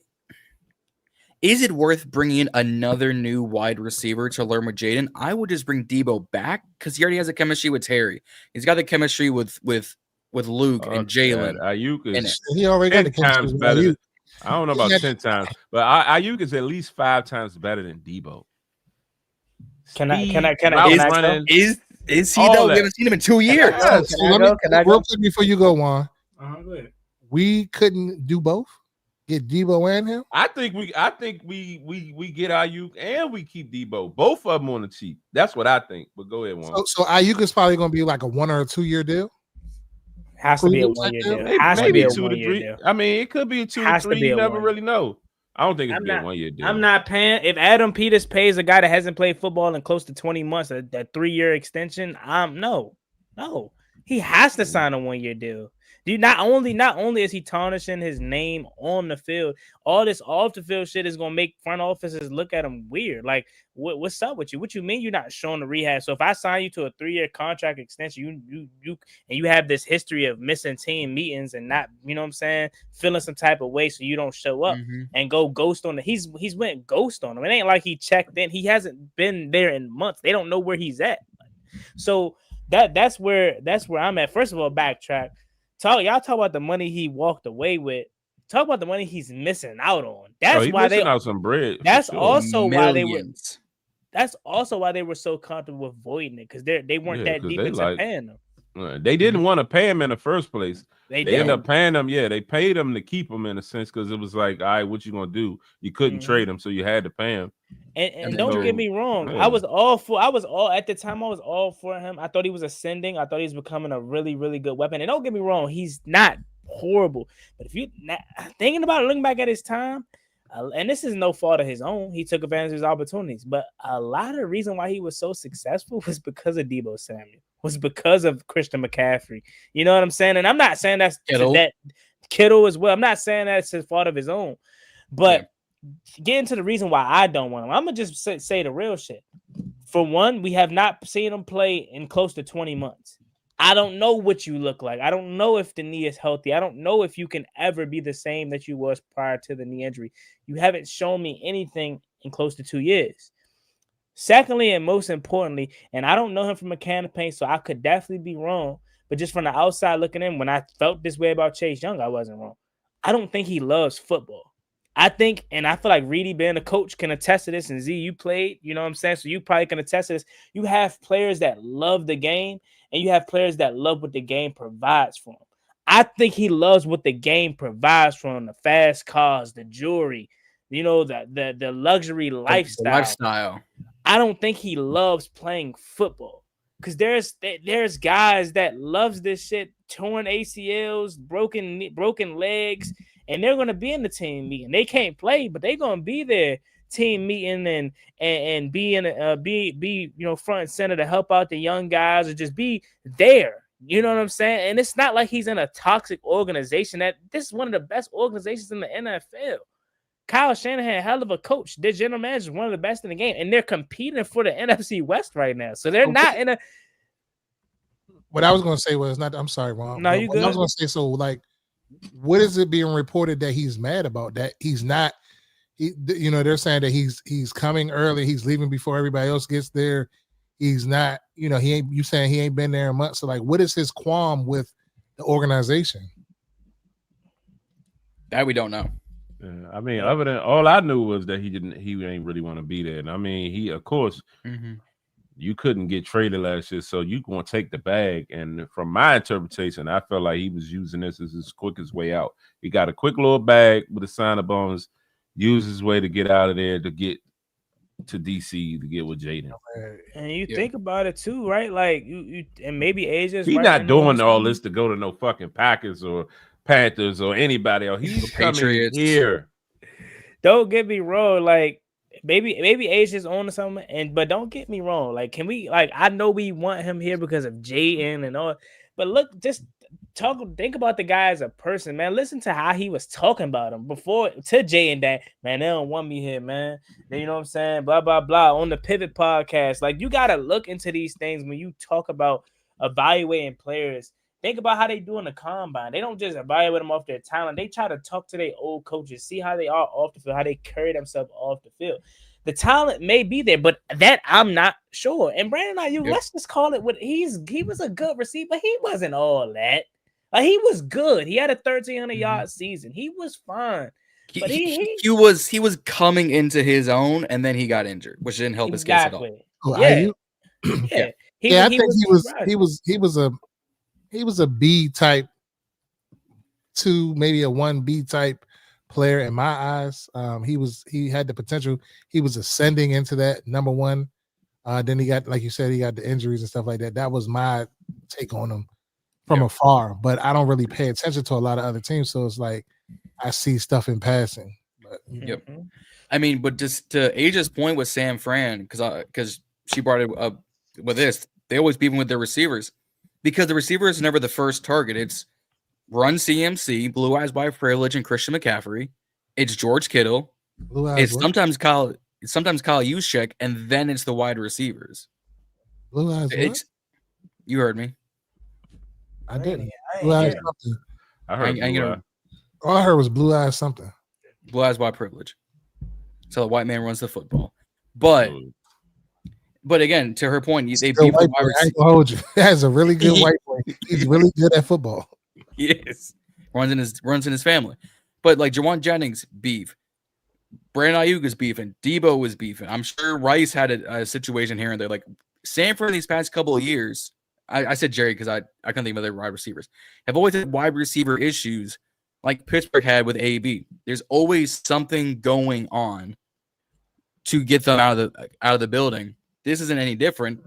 it worth bringing in another new wide receiver to learn with Jaden? I would just bring Debo back because he already has a chemistry with Terry. He's got the chemistry with Luke and Jalen. Ayuk is he already got the times better. I don't know about 10 times, but Ayuk is at least 5 times better than Debo. Can I is he though? We haven't seen him in 2 years. Real quick before you go on, go ahead. We couldn't do both. Get Debo and him. I think we get Ayuk and we keep Debo. Both of them on the cheap. That's what I think. But go ahead, Juan. So Ayuk is probably going to be like a 1 or 2 year deal. Has to be a 1 year deal. Maybe 2 to 3. I mean, it could be a 2 to 3. You never really know. I don't think it's a 1 year deal. I'm not paying. If Adam Peters pays a guy that hasn't played football in close to 20 months, that 3-year extension, no. He has to sign a 1 year deal. Not only is he tarnishing his name on the field, all this off the field shit is gonna make front offices look at him weird. Like, what's up with you? What you mean you're not showing the rehab? So if I sign you to a 3-year contract extension, you have this history of missing team meetings and not, you know what I'm saying, feeling some type of way, so you don't show up and go ghost on the. He's went ghost on him. It ain't like he checked in. He hasn't been there in months. They don't know where he's at. So that's where I'm at. First of all, backtrack. Y'all talk about the money he walked away with. Talk about the money he's missing out on. That's why they out some bread. That's sure. also why they were. That's also why they were so comfortable avoiding it, because they weren't that deep into paying them. They didn't want to pay him in the first place. They ended up paying him. Yeah, they paid him to keep him in a sense, because it was like, all right, what you gonna do? You couldn't trade him, so you had to pay him. And don't get me wrong, I was all for him. I thought he was ascending. I thought he was becoming a really, really good weapon. And don't get me wrong, he's not horrible. But if you thinking about it, looking back at his time, and this is no fault of his own, he took advantage of his opportunities. But a lot of the reason why he was so successful was because of Deebo Samuel, was because of Christian McCaffrey. You know what I'm saying? And I'm not saying that's Kittle as well. I'm not saying that's his fault of his own. But getting to the reason why I don't want him, I'm gonna just say the real shit. For one, we have not seen him play in close to 20 months. I don't know what you look like. I don't know if the knee is healthy. I don't know if you can ever be the same that you was prior to the knee injury. You haven't shown me anything in close to 2 years. Secondly, and most importantly, and I don't know him from a can of paint, so I could definitely be wrong, but just from the outside looking in, when I felt this way about Chase Young, I wasn't wrong. I don't think he loves football. I think, and I feel like Reedy being a coach can attest to this, and Z, you played, you know what I'm saying? So you probably can attest to this. You have players that love the game, and you have players that love what the game provides for them. I think he loves what the game provides for him, the fast cars, the jewelry, you know, the luxury lifestyle. I don't think he loves playing football, because there's guys that loves this shit, torn ACLs, broken legs, and they're going to be in the team meeting. They can't play, but they're going to be there team meeting and be front and center to help out the young guys, or just be there. You know what I'm saying? And it's not like he's in a toxic organization. That this is one of the best organizations in the NFL. Kyle Shanahan, hell of a coach. Their general manager is one of the best in the game, and they're competing for the NFC West right now. So they're not in a. What I was going to say was not. I'm sorry, Ron. No, you good. I was going to say, so like, what is it being reported that he's mad about? That he's not. They're saying that he's coming early. He's leaving before everybody else gets there. He's not. He ain't. You saying he ain't been there a month? So like, what is his qualm with the organization? That we don't know. Yeah, I mean, other than all I knew was that he ain't really want to be there. And I mean, he, of course, you couldn't get traded last year, so you going to take the bag. And from my interpretation, I felt like he was using this as his quickest way out. He got a quick little bag with a sign of bonus, used his way to get out of there, to get to DC, to get with Jaden. And you think about it too, right? Like you and maybe Asia's he's not doing all this to go to no fucking Packers or Panthers or anybody else. He's coming here. Don't get me wrong, like maybe Asia's on to something, but don't get me wrong. Like, can we, like, I know we want him here because of Jaden and all, but look, just think about the guy as a person, man. Listen to how he was talking about him before to Jay and Dan. Man, they don't want me here, man. You know what I'm saying? Blah, blah, blah. On the Pivot podcast. Like, you got to look into these things when you talk about evaluating players. Think about how they do in the combine. They don't just evaluate them off their talent. They try to talk to their old coaches, see how they are off the field, how they carry themselves off the field. The talent may be there, but that I'm not sure. And Brandon, let's just call it what he was a good receiver, but he wasn't all that. Like, he was good. He had a 1,300-yard season. He was fine. But he was coming into his own, and then he got injured, which didn't help his case at all. I think he was a B type 2, maybe a 1B type player in my eyes. He had the potential. He was ascending into that number one. Then he got, like you said, he got the injuries and stuff like that. That was my take on him from afar. But I don't really pay attention to a lot of other teams, so it's like I see stuff in passing. But, Yep. I mean, but just to Asia's point with Sam Fran, because she brought it up with this, they always beat him with their receivers because the receiver is never the first target. It's Run CMC, Blue Eyes by Privilege, and Christian McCaffrey. It's George Kittle. It's sometimes Kyle Juszczyk, and then it's the wide receivers. Blue Eyes. You heard me. I didn't. Blue Eyes something. I heard. All I heard was Blue Eyes something. Blue Eyes by Privilege. So the white man runs the football. But again, to her point, they beat the wide receiver. That's a really good white boy. He's really good at football. Yes, runs in his family. But like Jawan Jennings beef, Brandon Ayuk is beefing, Debo was beefing. I'm sure Rice had a situation here and there. Like Sanford these past couple of years, I said Jerry because I couldn't think of other wide receivers. Have always had wide receiver issues like Pittsburgh had with AB. There's always something going on to get them out of the building. This isn't any different,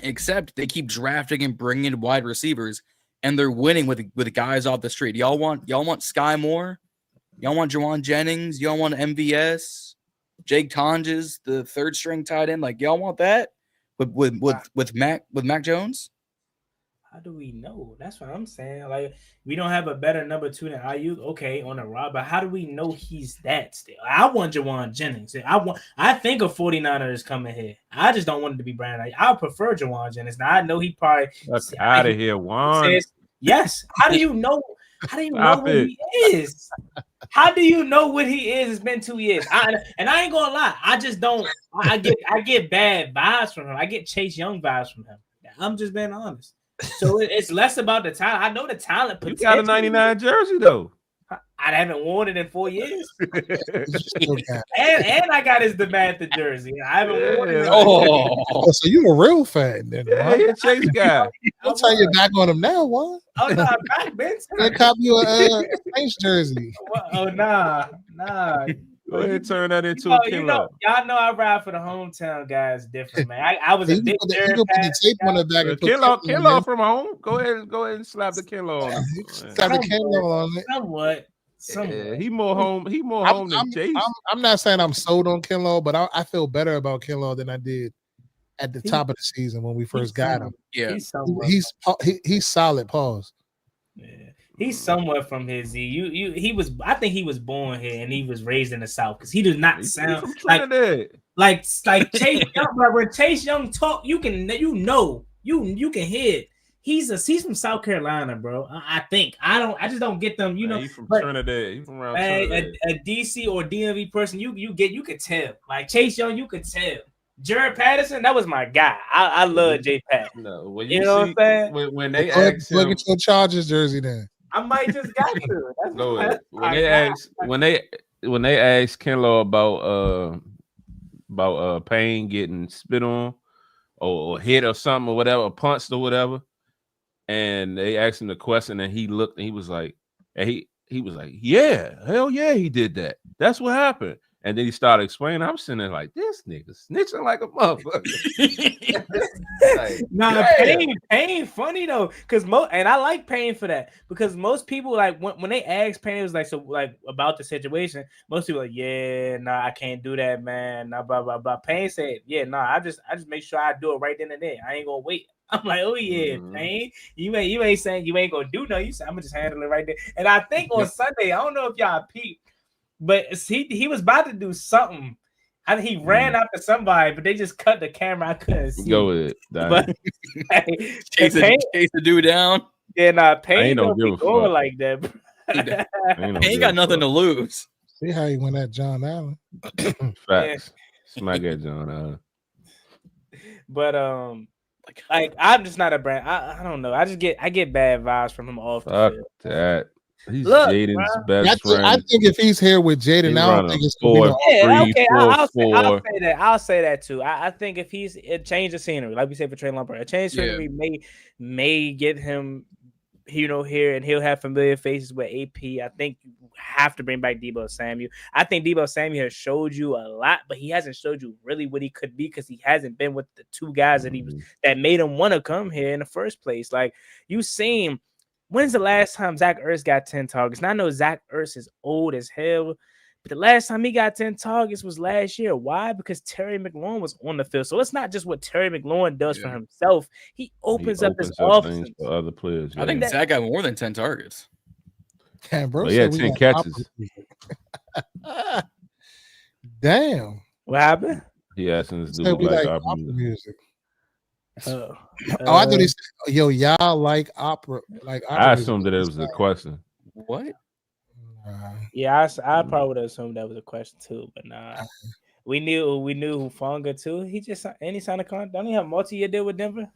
except they keep drafting and bringing in wide receivers. And they're winning with guys off the street. Y'all want Sky Moore? Y'all want Jawan Jennings? Y'all want MVS? Jake Tonges, the third string tight end? Like y'all want that? With Mac Jones? How do we know? That's what I'm saying. Like we don't have a better number 2 than Ayuk. Okay, on the rod, but how do we know he's that still? I want Jawan Jennings. I think a 49er is coming here. I just don't want it to be Brandon. I prefer Jawan Jennings. Now I know he probably out of here. Juan. Yes. How do you know? How do you know what he is? How do you know what he is? It's been 2 years. I ain't gonna lie. I just don't. I get bad vibes from him. I get Chase Young vibes from him. I'm just being honest. So it's less about the talent. I know the talent. You got a 99 jersey though. I haven't worn it in 4 years. and I got his DeMatha jersey. I haven't worn it. So you a real fan then? Yeah, you're a Chase guy. I'll tell you back on him now, Juan. Oh no, back Ben. They cop you a Saints jersey. Oh nah. Go ahead and turn that into a Kinlaw. Y'all know I ride for the hometown guys different, man. I was a big Kinlaw from home. Go ahead and slap the Kinlaw on it. Slap the Kinlaw on it. Somewhat. Yeah, he more home than Chase. I'm not saying I'm sold on Kinlaw, but I feel better about Kinlaw than I did at the top of the season when we first got him. Yeah, he's solid. Pause. Yeah. He's somewhere from his he was. I think he was born here and he was raised in the South because he does not sound like Chase Young. But when Chase Young talk, you can hear it. He's from South Carolina, bro. I think I just don't get them. He's from Trinidad. He's from around Trinidad. A DC or DMV person, you could tell. Like Chase Young, you could tell. Jared Patterson, that was my guy. I love J Pat. No, what I'm saying? When they ask him, look at your Chargers jersey then. I might just got to. When they ask Kinlaw about Payne getting spit on or hit or something or whatever, punched or whatever, and they asked him the question and he looked and he was like, yeah, hell yeah, he did that. That's what happened. And then he started explaining. I'm sitting there like, this nigga snitching like a motherfucker. Payne funny though, because and I like Payne for that because most people like when they ask Payne, it was like so like about the situation. Most people like, yeah, nah, I can't do that, man. Nah, blah blah blah. Payne said, yeah, nah, I just make sure I do it right then and there. I ain't gonna wait. I'm like, oh yeah, Payne, you ain't saying you ain't gonna do nothing. You said I'm gonna just handle it right there. And I think on Sunday, I don't know if y'all peeped. But he was about to do something. I think he ran after somebody, but they just cut the camera. I couldn't see. Go with it. But chase the dude down. Yeah, nah, Payne don't be going like that. Payne got nothing to lose. See how he went at John Allen. Facts. Smack at John Allen. But like I'm just not a brand. I don't know. I get bad vibes from him off the field. That. He's Jaden's best friend. I think if he's here with Jaden, I don't think it's going to be I'll say that too. I think if he's a change of scenery, like we said for Trey Lumber, a change of scenery may get him here, and he'll have familiar faces with AP. I think you have to bring back Deebo Samuel. I think Deebo Samuel has showed you a lot, but he hasn't showed you really what he could be because he hasn't been with the two guys that made him want to come here in the first place. Like you seen, when's the last time Zach Ertz got 10 targets? And I know Zach Ertz is old as hell, but the last time he got 10 targets was last year. Why? Because Terry McLaurin was on the field. So it's not just what Terry McLaurin does for himself. He opens up his offense for other players. I think Zach got more than 10 targets. Damn, bro. Yeah, 10 catches. Damn. What happened? He asking this dude like opera music. I thought he said, yo, y'all like opera. Like opera I assumed that it was a question. What? Yeah, I probably would have assumed that was a question too, but nah. We knew Hufanga too. He just signed a contract. Don't he have multi-year deal with Denver?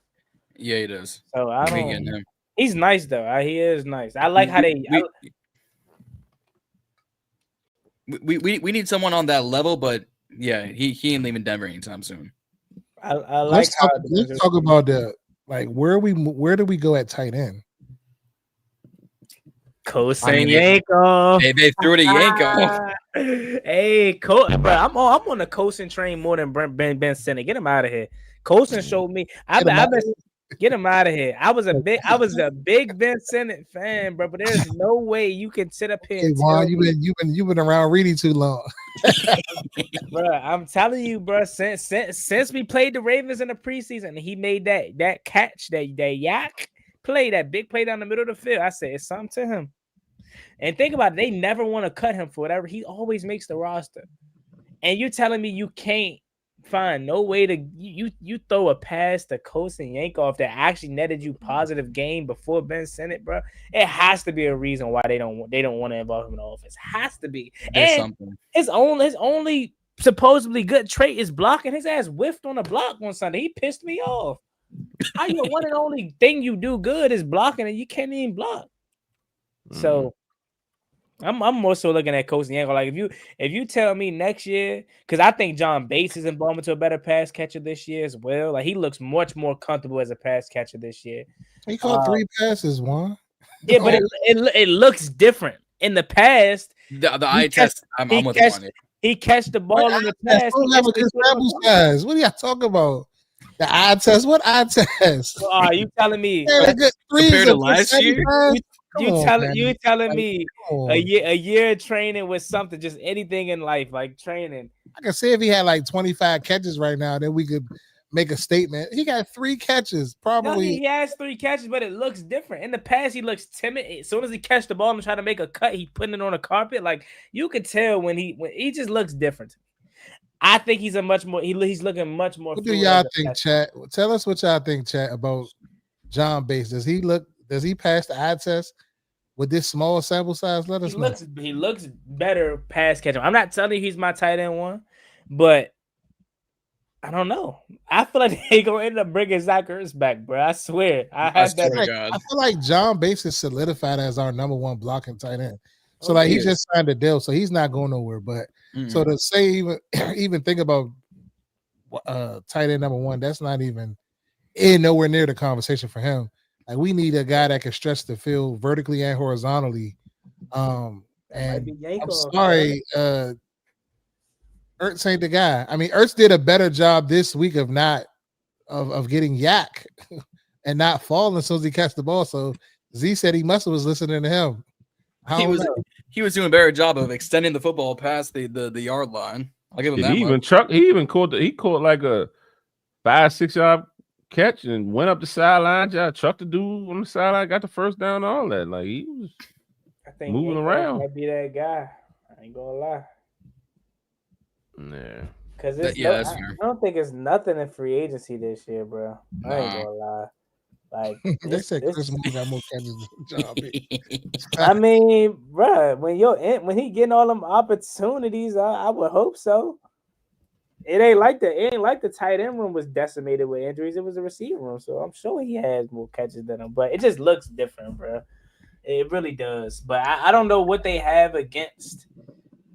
Yeah, he does. So I don't. He's nice though. He is nice. I like how we need someone on that level, but yeah, he ain't leaving Denver anytime soon. I like. Let's talk about the where do we go at tight end? Kosen Yanko. They threw the Yanko. Hey, bro, I'm on the Kosen train more than Ben Sinnott. Get him out of here. Kosen showed me. Get him out of here. I was a big Ben Sinnott fan, bro. But there's no way you can sit up here. Hey, Juan, you've been around Reedy too long, bro. I'm telling you, bro. Since we played the Ravens in the preseason, and he made that catch, that yak play, that big play down the middle of the field. I said it's something to him. And think about it, they never want to cut him for whatever. He always makes the roster. And you're telling me you can't find no way to you throw a pass to Kosen Yankoff that actually netted you positive game before Ben Sinnott, bro. It has to be a reason why they don't want to involve him in the offense. Has to be. There's and his only supposedly good trait is blocking. His ass whiffed on a block one Sunday. He pissed me off. How your one and only thing you do good is blocking, and you can't even block. So I'm more so looking at Kosen Yanko. Like if you tell me next year, because I think John Bates is involved into a better pass catcher this year as well. Like he looks much more comfortable as a pass catcher this year. He caught 3 passes, Juan. Yeah, but it looks different. In the past, the eye test. I'm with you on it. He catched the ball in the past. What are y'all talking about? The eye test? What eye test? So, are you telling me compared to last year? You telling me a year of training with something, just anything in life, like training. I can say if he had like 25 catches right now, then we could make a statement. He got 3 catches, probably. No, he has 3 catches, but it looks different. In the past, he looks timid. As soon as he catches the ball and try to make a cut, he putting it on the carpet. Like you could tell when he just looks different. I think he's he's looking much more. What do y'all think, chat? Tell us what y'all think, chat, about John Bates. Does he pass the eye test with this small sample size? Let us know. He looks better pass catching. I'm not telling you he's my tight end one, but I don't know. I feel like they gonna end up bringing Zach Ertz back, bro. I swear. I feel like John Bates is solidified as our number 1 blocking tight end. So he just signed a deal, so he's not going nowhere. But so to say even think about tight end number 1, that's not even nowhere near the conversation for him. Like we need a guy that can stretch the field vertically and horizontally. And I'm sorry, Ertz ain't the guy. I mean, Ertz did a better job this week of getting yak and not falling as soon as he catch the ball. So Z said he must have was listening to him. He was doing a better job of extending the football past the yard line. I'll give him that. He caught like a 5-6 yard catch and went up the sideline. Chucked the dude on the sideline, got the first down, all that. Like he was moving around. Might be that guy. I ain't gonna lie. Yeah. Because I don't think it's nothing in free agency this year, bro. I ain't gonna lie. Like they said Chris Moore got more catches than John Bates. I mean, bro, when he getting all them opportunities, I would hope so. It ain't like the tight end room was decimated with injuries. It was a receiver room, so I'm sure he has more catches than him. But it just looks different, bro. It really does. But I don't know what they have against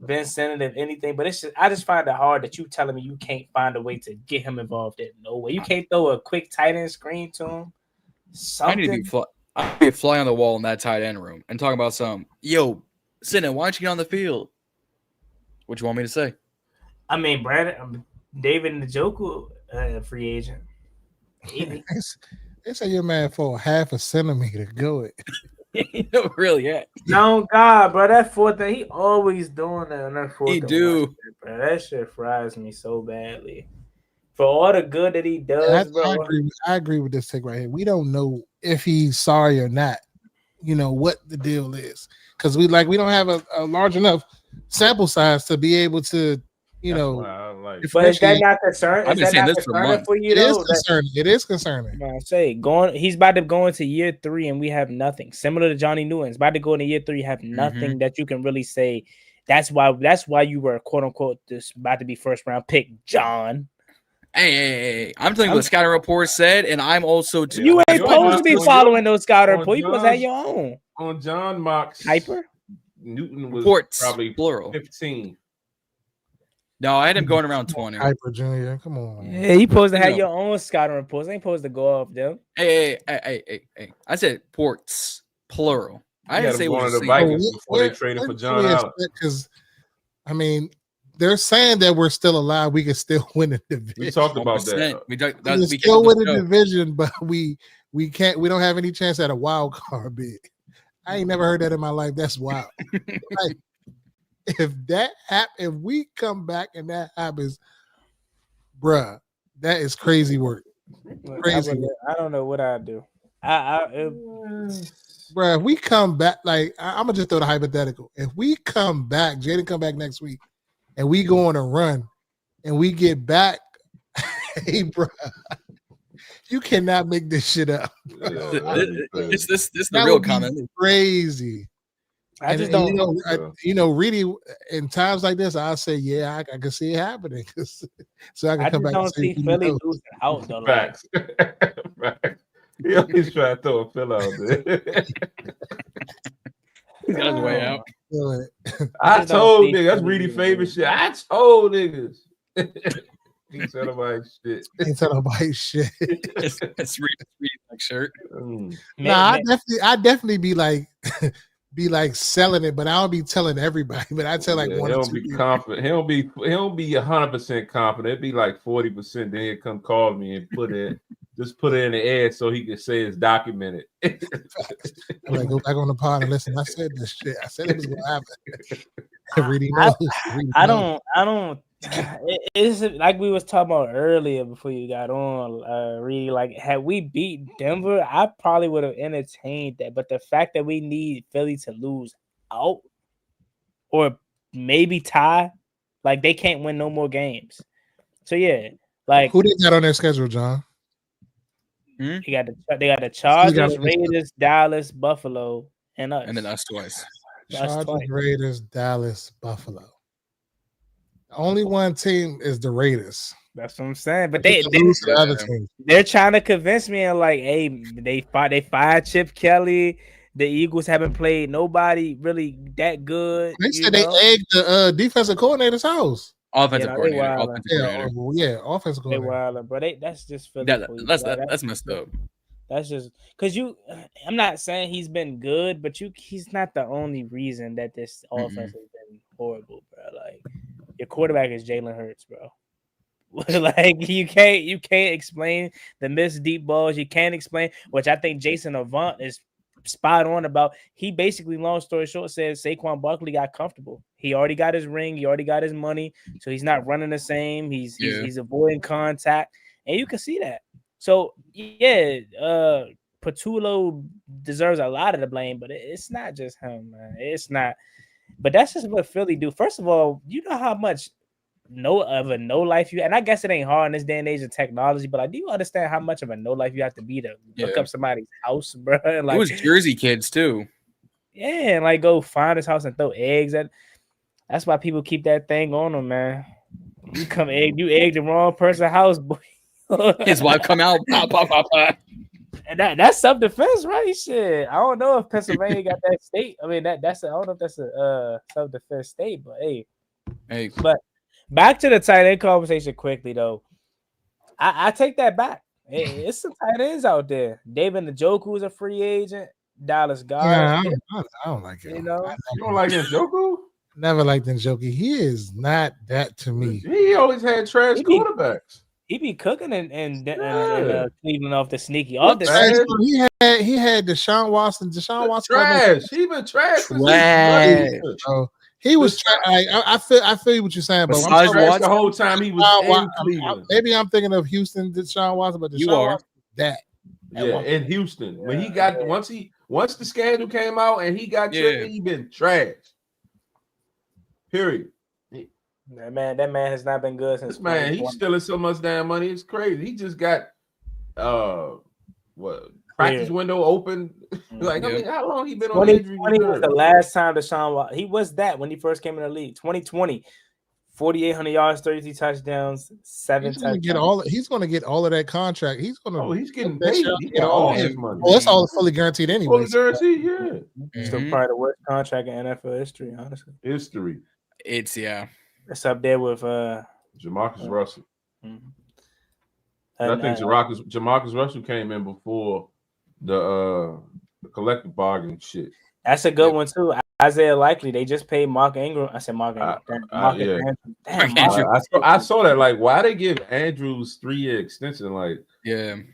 Ben Sinnott, if anything. But I just find it hard that you telling me you can't find a way to get him involved in no way. You can't throw a quick tight end screen to him. I need to I'd be a fly on the wall in that tight end room and talking about yo, Sinna, why don't you get on the field? What you want me to say? I mean, David Njoku, free agent. They say you're mad for half a centimeter. Go it. No, really, yeah. No, God, bro, that fourth thing, he always doing that on that fourth. He do. Shit, bro. That shit fries me so badly. For all the good that he does, bro. I agree with this take right here. We don't know if he's sorry or not. You know what the deal is, because we don't have a large enough sample size to be able to, But is that not concerning? I've been saying this for months. For you, It is concerning. I say he's about to go into year 3 and we have nothing. Similar to Johnny Newton's about to go into year 3, have nothing that you can really say. That's why you were quote unquote this about to be first round pick, John. Hey, I'm telling you what scouting report said, and I'm also too. You ain't supposed to be following those scouting reports. You supposed to have your own. On John Mock's hyper, Newton was reports, probably plural 15. No, I had him going around 20. Hyper Junior, come on. Yeah, you supposed to have your own scouting reports. Ain't supposed to go off them. Hey. I said ports, plural. I didn't say one of the Vikings before they traded for John Allen. Because, I mean, they're saying that we're still alive. We can still win the division. We talked about that. We can still win the division, but we can't. We don't have any chance at a wild card bid. I ain't never heard that in my life. That's wild. Like, if we come back and that happens, bruh, that is crazy work. Crazy. I don't know what I'd do. Bruh, if we come back, like I'm gonna just throw the hypothetical. If we come back, Jaden come back next week, and we go on a run, and we get back, hey, bruh, you cannot make this shit up. This the real comment. Crazy. I just don't Reedy, in times like this, I'll say, yeah, I can see it happening. So I can come back. I don't see Philly losing out though. Facts. Facts. He always trying to throw a fill out there. He's got his way out. I told niggas, that's Reedy favorite shit. I told niggas. He said about shit. He said about shit. It's Reedy like shirt. Nah, I definitely be like selling it, but I don't be telling everybody. But I tell like one. He don't be confident. He don't be 100% confident. It'd be like 40%. Then he'd come call me and put it in the air so he can say it's documented. I'm like, go back on the pod and listen. I said this shit. I said it was gonna happen. Reedy knows. I don't. It's like we was talking about earlier before you got on, Reedy. Like, had we beat Denver, I probably would have entertained that. But the fact that we need Philly to lose out or maybe tie, like they can't win no more games. So yeah, like who they got on their schedule, John? They got the Chargers, Raiders, Dallas, Buffalo, and us, and then us twice. Chargers, Raiders, Dallas, Buffalo. The only one team is the Raiders. That's what I'm saying. But they're trying to convince me and like, hey, they fired Chip Kelly. The Eagles haven't played nobody really that good. They said they egged the defensive coordinator's house. Offensive coordinator. Offensive coordinator. They wild, bro. That's just for that's messed up. That's just because I'm not saying he's been good, but he's not the only reason that this offense has been horrible, bro. Like, your quarterback is Jalen Hurts, bro. Like you can't explain the missed deep balls. You can't explain, which I think Jason Avant is spot on about. He basically, long story short, says Saquon Barkley got comfortable. He already got his ring. He already got his money, so he's not running the same. He's avoiding contact, and you can see that. So yeah, Patullo deserves a lot of the blame, but it's not just him, man. It's not. But that's just what Philly do. First of all, you know how much no life you, and I guess it ain't hard in this day and age of technology, but do you understand how much of a no life you have to be to look up somebody's house, bro? Like, it was Jersey kids too. Yeah, and like go find his house and throw eggs at. That's why people keep that thing on them, man. You egg the wrong person's house, boy. His wife come out, pop. And that's self-defense, right? Shit. I don't know if Pennsylvania got that state. I mean, I don't know if that's a self-defense state, but hey. But back to the tight end conversation quickly, though. I take that back. It's some tight ends out there. David Njoku is a free agent. Dallas Goddard. Yeah, I don't like him. You know, you don't like Njoku? Never liked Njoku. He is not that to me. He always had trash quarterbacks. He be cooking and Cleveland off the sneaky. He had Deshaun Watson. Deshaun Watson trash. He been trash. He was trash. I feel what you're saying, but I'm trash the whole time he was in Cleveland. Maybe I'm thinking of Houston, Deshaun Watson, but Deshaun Watson, that. Yeah, in Houston. When he got once the schedule came out and he got traded, he been trash. Period. That man has not been good since. This man, he's stealing so much damn money. It's crazy. He just got practice window open. Like, I mean, how long he been on injury? 2020 was the last time Deshaun Watson. He was that when he first came in the league. 2020, 4,800 yards, 33 touchdowns, 7 touchdowns. He's going to get all of that contract. He's going to. Oh, he's getting paid. He got all his money. Well, it's all fully guaranteed anyway. Fully guaranteed, yeah. Still probably the worst contract in NFL history, honestly. It's It's up there with Jamarcus Russell. I think Jamarcus Russell came in before the collective bargaining shit. That's a good one too. Isaiah Likely, they just paid Mark Ingram. I said Mark Ingram. I saw that. Like, why they give Andrews 3-year extension? Like,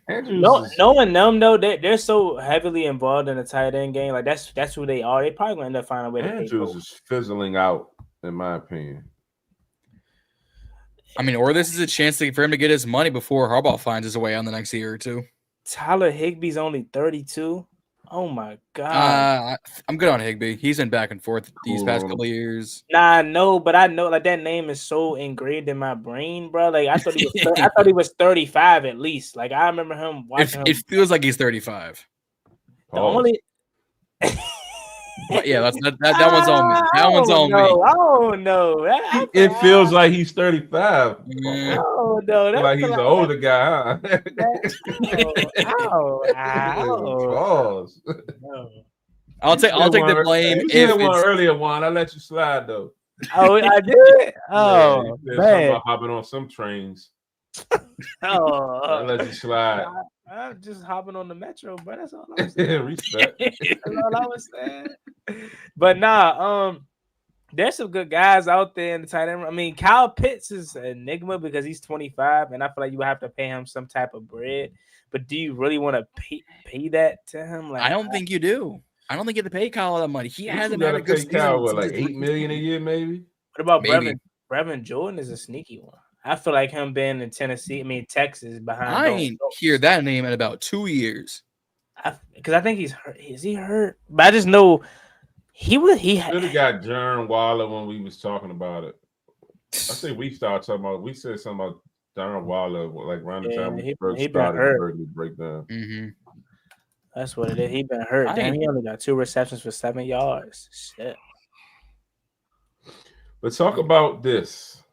Andrews. Knowing them though, they're so heavily involved in the tight end game. Like that's who they are. They probably gonna end up finding a way. Andrews is fizzling out, in my opinion. I mean, or this is a chance for him to get his money before Harbaugh finds his way on the next year or two. Tyler Higbee's only 32. Oh my god! I'm good on Higbee. He's been back and forth these past couple of years. Nah, no, but I know like that name is so ingrained in my brain, bro. Like I thought he was 35 at least. Like I remember him watching. It feels like he's 35. The only. Yeah, that one's on me. That one's on me. I don't know. It feels like he's 35. Oh no, that's like he's an older guy, huh? I'll take the blame. You did one earlier, Juan. I let you slide though. Oh, I did. Oh man, about hopping on some trains. I let you slide. I'm just hopping on the metro, but that's all I was saying. Respect. That's all I was saying. But there's some good guys out there in the tight end. I mean, Kyle Pitts is an enigma because he's 25, and I feel like you would have to pay him some type of bread. But do you really want to pay that to him? Like, I don't think you do. I don't think you have to pay Kyle all that money. He hasn't had a good season. Kyle, like $8 million a year, maybe. What about Brevin Jordan? Is a sneaky one. I feel like him being in Texas behind. I ain't hear that name in about 2 years. Because I think he's hurt. Is he hurt? But I just know he should have got Jern Waller when we was talking about it. I think we started talking about. We said something about Darren Waller like around the time we first started the breakdown. Mm-hmm. That's what it is. He been hurt. Damn, he only got 2 receptions for 7 yards. Shit. But talk about this.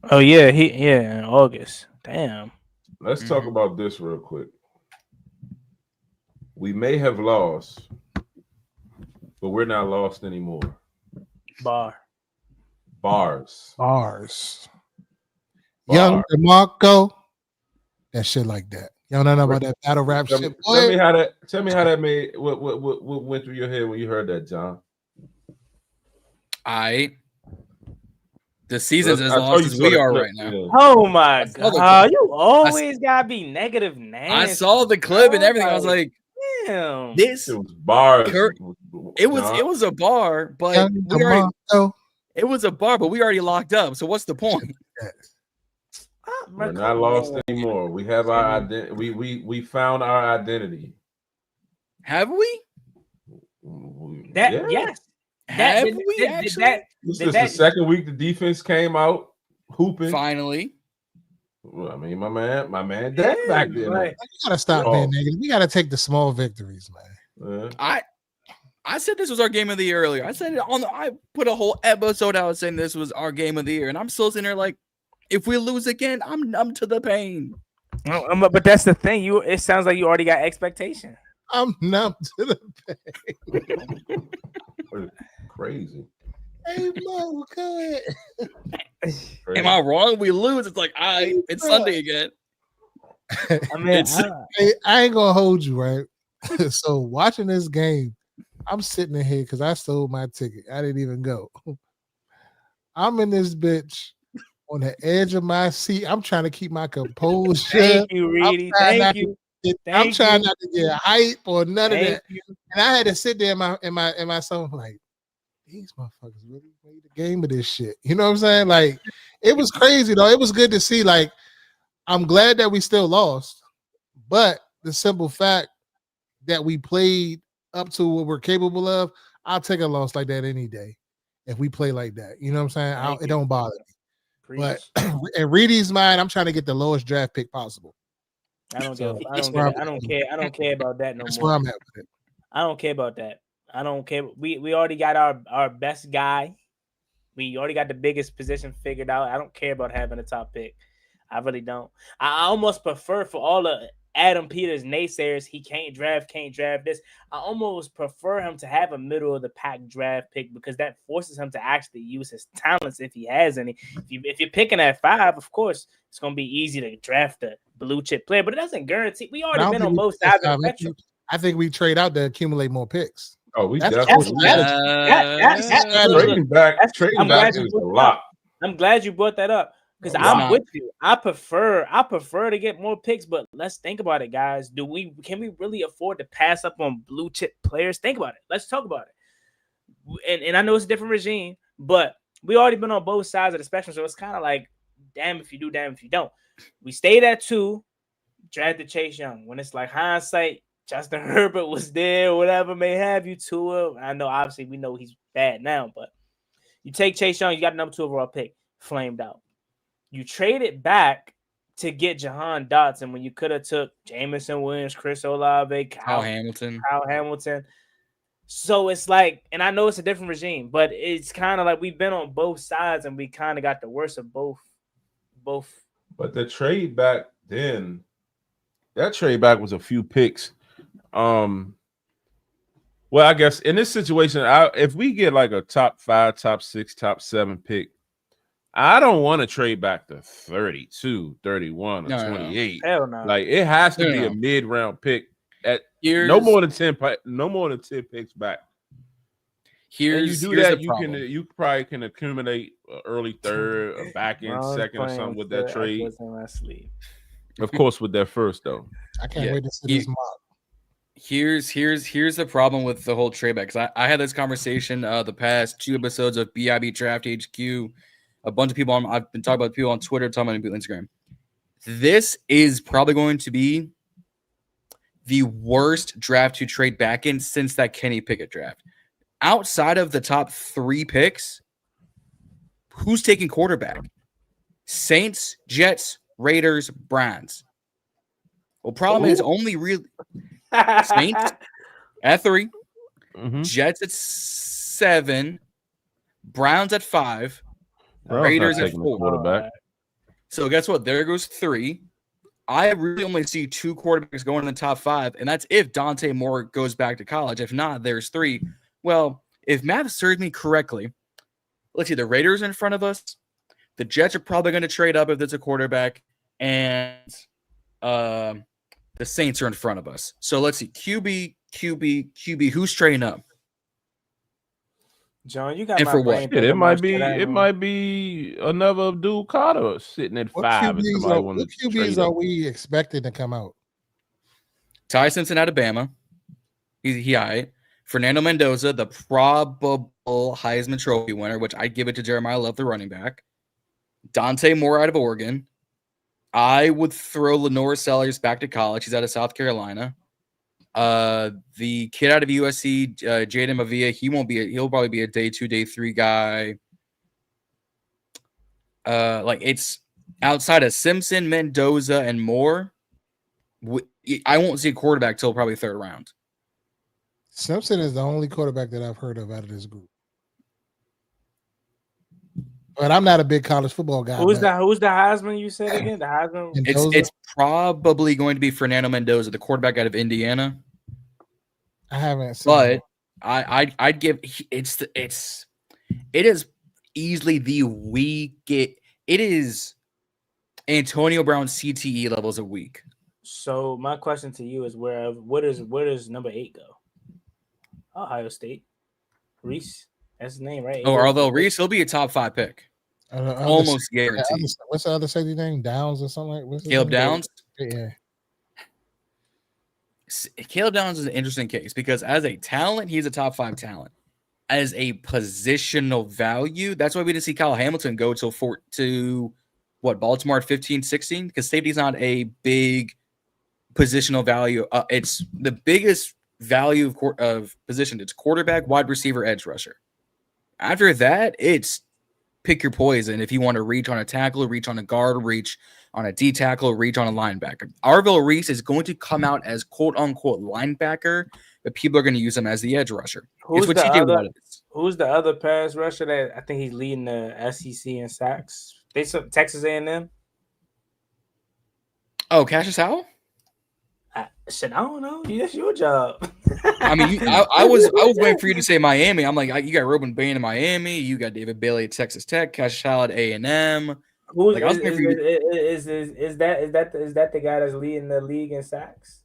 Oh yeah, in August. Damn. Let's talk about this real quick. We may have lost, but we're not lost anymore. Bars. Young DeMarco. That shit like that. Y'all don't know about that battle rap shit. Tell me how that made what went through your head when you heard that, John. The season's as long as we are right now. Yeah. Oh my god! You always gotta be negative, nasty. I saw the clip and everything. I was like, damn, this was bars. It was a bar, but it was a bar, but we already locked up. So what's the point? We're not lost anymore. We have our identity. We found our identity. Have we? Yes. Have we actually? This is the second week the defense came out hooping. Finally. Well, I mean, my man, Dak back there. Right. You gotta stop being negative. We gotta take the small victories, man. I said this was our game of the year earlier. I said it I put a whole episode out saying this was our game of the year, and I'm still sitting there like, if we lose again, I'm numb to the pain. But that's the thing. It sounds like you already got expectation. I'm numb to the pain. Crazy. Hey Mo, go ahead. Am I wrong? We lose. It's like it's Sunday again. I mean, I ain't gonna hold you, right? So watching this game, I'm sitting in here because I sold my ticket. I didn't even go. I'm in this bitch on the edge of my seat. I'm trying to keep my composure. Thank you, Reedy. Thank you. I'm trying not to get hype or none of that. You. And I had to sit there in my soul like, these motherfuckers really made the game of this shit. You know what I'm saying? Like, it was crazy though. It was good to see. Like, I'm glad that we still lost, but the simple fact that we played up to what we're capable of, I'll take a loss like that any day if we play like that. You know what I'm saying? It don't bother me. Preach. But in Reedy's mind, I'm trying to get the lowest draft pick possible. I don't care. I don't care. I don't care about that no That's more. Where I'm at with it. I don't care about that. I don't care. We already got our best guy. We already got the biggest position figured out. I don't care about having a top pick. I really don't. I almost prefer, for all the Adam Peters naysayers, he can't draft this. I almost prefer him to have a middle of the pack draft pick because that forces him to actually use his talents if he has any. If you're picking at 5, of course, it's going to be easy to draft a blue chip player, but it doesn't guarantee. We already been on both sides of the spectrum. I think we trade out to accumulate more picks. Oh, we definitely trading back is a lot. I'm glad you brought that up. Because I'm with you. I prefer to get more picks, but let's think about it, guys. Can we really afford to pass up on blue chip players? Think about it. Let's talk about it. And I know it's a different regime, but we already been on both sides of the spectrum, so it's kind of like, damn if you do, damn if you don't. We stayed at 2, drafted Chase Young. When it's like hindsight, Justin Herbert was there, whatever may have you to him. I know, obviously, we know he's bad now, but you take Chase Young, you got number 2 overall pick, flamed out. You traded back to get Jahan Dotson when you could have took Jameson Williams, Chris Olave, Kyle Hamilton. So it's like, and I know it's a different regime, but it's kind of like we've been on both sides and we kind of got the worst of both. But the trade back then, that trade back was a few picks. Well, I guess in this situation, if we get like a top 5, top 6, top 7 pick, I don't want to trade back to 32, 31, or 28. No. Hell no. Like, it has to be a mid-round pick at no more than 10 picks back. You probably can accumulate an early third, a back end second, or something with that trade. Of course, with that first though. I can't wait to see this mock. Here's the problem with the whole trade back, because I had this conversation the past 2 episodes of BIB Draft HQ. A bunch of people I've been talking about people on Twitter, talking about people on Instagram. This is probably going to be the worst draft to trade back in since that Kenny Pickett draft. Outside of the top 3 picks, who's taking quarterback? Saints, Jets, Raiders, Browns. Well, problem is only really Saints at 3, Jets at 7, Browns at 5. Raiders at 4. Quarterback. So guess what? There goes 3. I really only see 2 quarterbacks going in the top 5, and that's if Dante Moore goes back to college. If not, there's 3. Well, if math serves me correctly, let's see, the Raiders are in front of us. The Jets are probably going to trade up if there's a quarterback, and the Saints are in front of us. So let's see, QB. Who's trading up? John, you got and my for what? It might be another Abdul Carter sitting at 5. What QBs are we expecting to come out? Ty Simpson out of Bama. He all right. Fernando Mendoza, the probable Heisman Trophy winner, which I'd give it to Jeremiah Love, the running back. Dante Moore out of Oregon. I would throw Lenore Sellers back to college. He's out of South Carolina. The kid out of USC, Jaden Mavia, he'll probably be a day 2, day 3 guy. It's outside of Simpson, Mendoza, and Moore. I won't see a quarterback till probably 3rd round. Simpson is the only quarterback that I've heard of out of this group. But I'm not a big college football guy. Who's the Heisman you said again? The Heisman? It's probably going to be Fernando Mendoza, the quarterback out of Indiana. I haven't seen but I'd give it is easily the weak. It is Antonio Brown CTE levels a week. So my question to you is where does number 8 go? Ohio State. Reese. That's his name, right? Although Reese, he'll be a top 5 pick. Almost guaranteed. What's the other safety name? Downs or something like that? Caleb Downs? Yeah. Caleb Downs is an interesting case because as a talent, he's a top 5 talent. As a positional value, that's why we didn't see Kyle Hamilton go to Baltimore at 15, 16? Because safety's not a big positional value. It's the biggest value of position. It's quarterback, wide receiver, edge rusher. After that, it's pick your poison. If you want to reach on a tackle, reach on a guard, reach on a D tackle, reach on a linebacker. Arvell Reese is going to come out as quote unquote linebacker, but people are going to use him as the edge rusher. Who's the other pass rusher that I think he's leading the SEC in sacks? Texas A&M. Oh, Cassius Howell? I don't know. That's your job. I mean, I was waiting for you to say Miami. I'm like, you got Ruben Bain in Miami. You got David Bailey at Texas Tech. Cassius Howell at A&M. Is that the guy that's leading the league in sacks?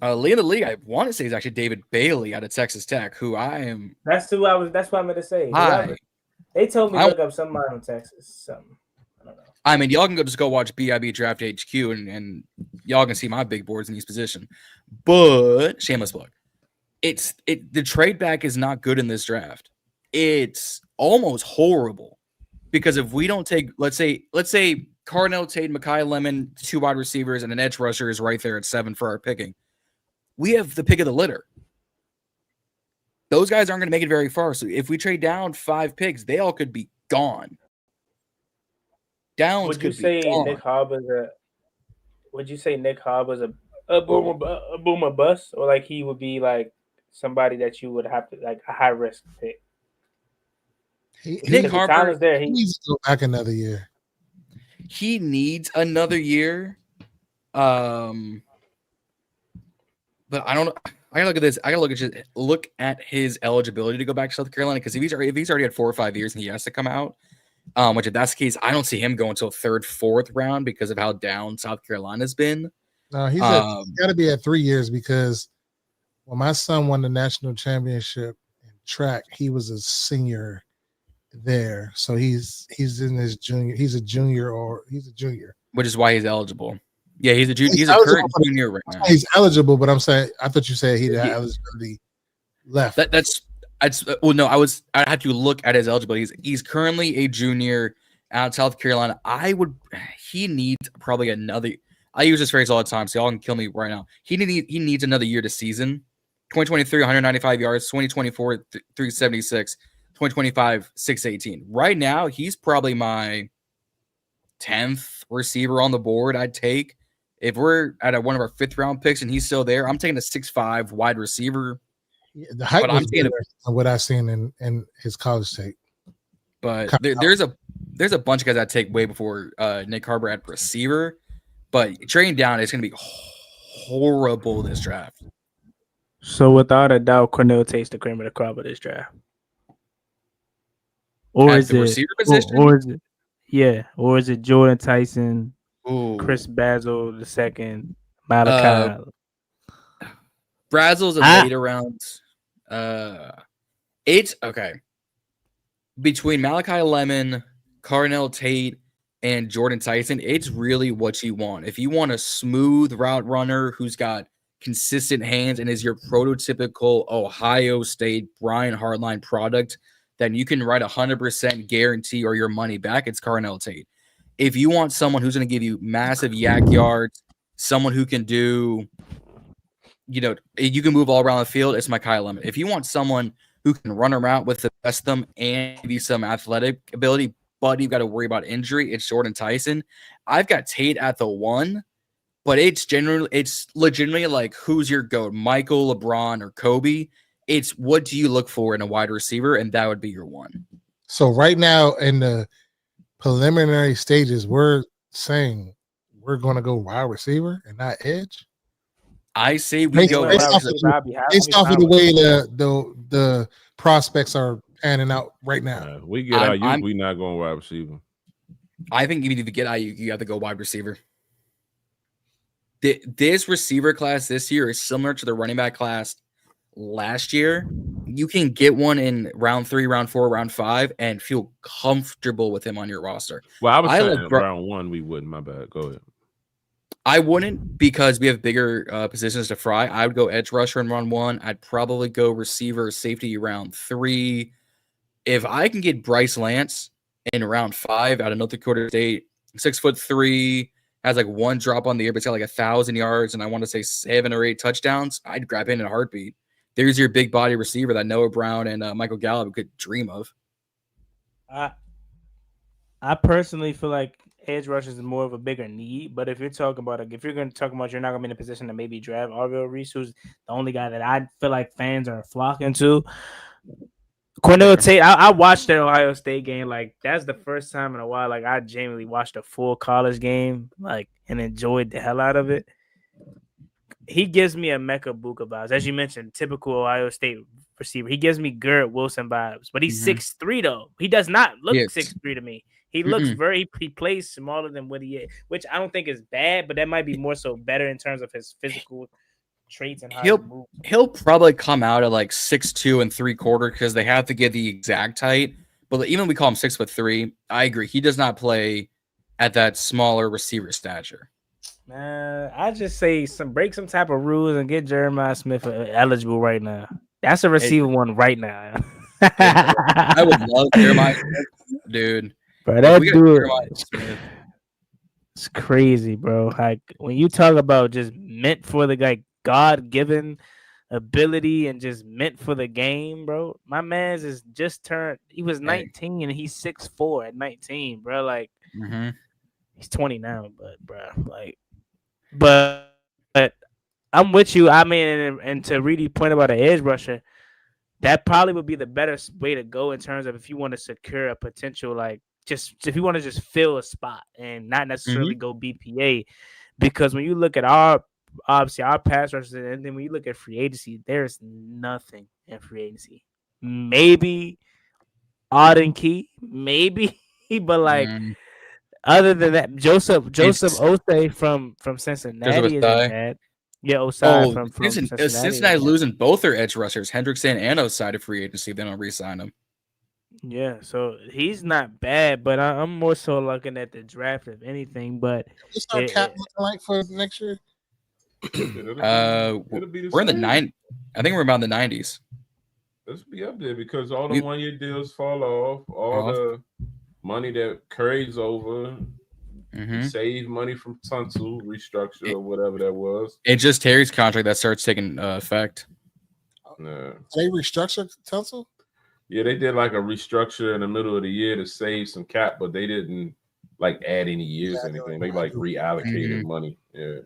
Leading the league, I want to say is actually David Bailey out of Texas Tech, who I am. That's what I meant to say. They told me to look up somebody from Texas. Something. I don't know. I mean, y'all can just go watch BIB Draft HQ and y'all can see my big boards in each position. But shameless plug. The trade back is not good in this draft. It's almost horrible because if we don't take, let's say Cardinal Tate, Mekhi Lemon, 2 wide receivers, and an edge rusher is right there at 7 for our picking. We have the pick of the litter. Those guys aren't going to make it very far. So if we trade down 5 picks, they all could be gone. Downs would you say Nick Hobb was a boomer bust, or like he would be like somebody that you would have to like a high risk pick? Nick Harper is there. He needs to go back another year. He needs another year. But I don't know. I gotta look at this. I gotta look at his eligibility to go back to South Carolina because if he's already had 4 or 5 years and he has to come out. Which if that's the case, I don't see him going until 3rd, 4th round because of how down South Carolina's been. No, he's got to be at 3 years because when my son won the national championship in track, he was a senior there. So he's in his junior. He's a junior. Which is why he's eligible. Yeah, he's a junior. He's a current junior right now. He's eligible, but I'm saying I thought you said he had eligibility left. I had to look at his eligibility. He's currently a junior out of South Carolina. He needs probably another. I use this phrase all the time, so y'all can kill me right now. He needs another year to season. 2023, 195 yards. 2024, 376. 2025, 618. Right now, he's probably my 10th receiver on the board. I'd take if we're at one of our 5th round picks and he's still there. I'm taking a 6'5" wide receiver. Yeah, the height was better than what I've seen in his college tape. But there's a bunch of guys I'd take way before Nick Harper at receiver. But trading down, it's going to be horrible this draft. So without a doubt, Cornell takes the cream of the crop of this draft. Or at is the it receiver position? Or is it Jordan Tyson, Chris Basil II, Malachi? Brazel's a later rounds. It's okay. Between Malachi Lemon, Cardinal Tate, and Jordan Tyson, it's really what you want. If you want a smooth route runner who's got consistent hands and is your prototypical Ohio State Brian Hartline product, then you can write 100% guarantee or your money back. It's Cardinal Tate. If you want someone who's going to give you massive yak yards, someone who can do, you can move all around the field, it's Mekhi Lemon. If you want someone who can run around with the best of them and give you some athletic ability, but you've got to worry about injury, it's Jordan Tyson. I've got Tate at the 1, but it's legitimately like, who's your GOAT, Michael, LeBron, or Kobe? It's what do you look for in a wide receiver, and that would be your 1. So right now in the preliminary stages, we're saying we're going to go wide receiver and not edge. I say we go based off of the way the prospects are panning out right now. We get Ayuk, we not going wide receiver. I think even if you get Ayuk, you have to go wide receiver. this receiver class this year is similar to the running back class last year. You can get one in round 3, round 4, round 5, and feel comfortable with him on your roster. Well, I was saying round 1 we wouldn't. My bad. Go ahead. I wouldn't because we have bigger positions to fry. I would go edge rusher in round 1. I'd probably go receiver, safety round 3. If I can get Bryce Lance in round 5 out of North Dakota State, 6'3", has like one drop on the air, but it's got like 1,000 yards, and I want to say 7 or 8 touchdowns, I'd grab him in a heartbeat. There's your big body receiver that Noah Brown and Michael Gallup could dream of. I personally feel like edge rushers is more of a bigger need, but if you're talking about if you're going to talk about you're not going to be in a position to maybe draft Arvell Reese, who's the only guy that I feel like fans are flocking to. Cornell Tate, I watched the Ohio State game. Like, that's the first time in a while, like, I genuinely watched a full college game, like, and enjoyed the hell out of it. He gives me a Mecca Buka vibes. As you mentioned, typical Ohio State receiver. He gives me Garrett Wilson vibes, but he's 6'3", though. He does not look 6'3" to me. He looks he plays smaller than what he is, which I don't think is bad, but that might be more so better in terms of his physical traits and how he moves. He'll probably come out at like 6'2" and 3/4 because they have to get the exact height. But even we call him 6'3", I agree. He does not play at that smaller receiver stature. Man, I just say break some type of rules and get Jeremiah Smith eligible right now. That's a receiver one right now. I would love Jeremiah Smith, dude. Bro, that dude, it's crazy, bro. Like, when you talk about just meant for the God-given ability and just meant for the game, bro. My man's is just turned. He was 19 and he's 6'4" at 19, bro. Like, he's 20 now, but I'm with you. I mean, and to really point about an edge rusher, that probably would be the better way to go in terms of if you want to secure a potential, like, just if you want to just fill a spot and not necessarily go BPA, because when you look at our pass rushers, and then when you look at free agency, there's nothing in free agency. Maybe Auden Key, maybe, but like other than that, Joseph Osei from Cincinnati isn't bad. Yeah, Osai from Cincinnati. Cincinnati losing both their edge rushers, Hendrickson and Osai, to free agency. They don't re-sign him. Yeah, so he's not bad, but I'm more so looking at the draft, if anything. But what's our cap looking like for next year? We're in the 9. I think we're about in the 90s. Let's be up there because all the 1-year deals fall off. All the money that carries over. Save money from Tunsil restructure or whatever that was. It's just Terry's contract that starts taking effect. They restructured Tunsil? Yeah, they did like a restructure in the middle of the year to save some cap, but they didn't like add any years or anything. They like reallocated money. Yeah.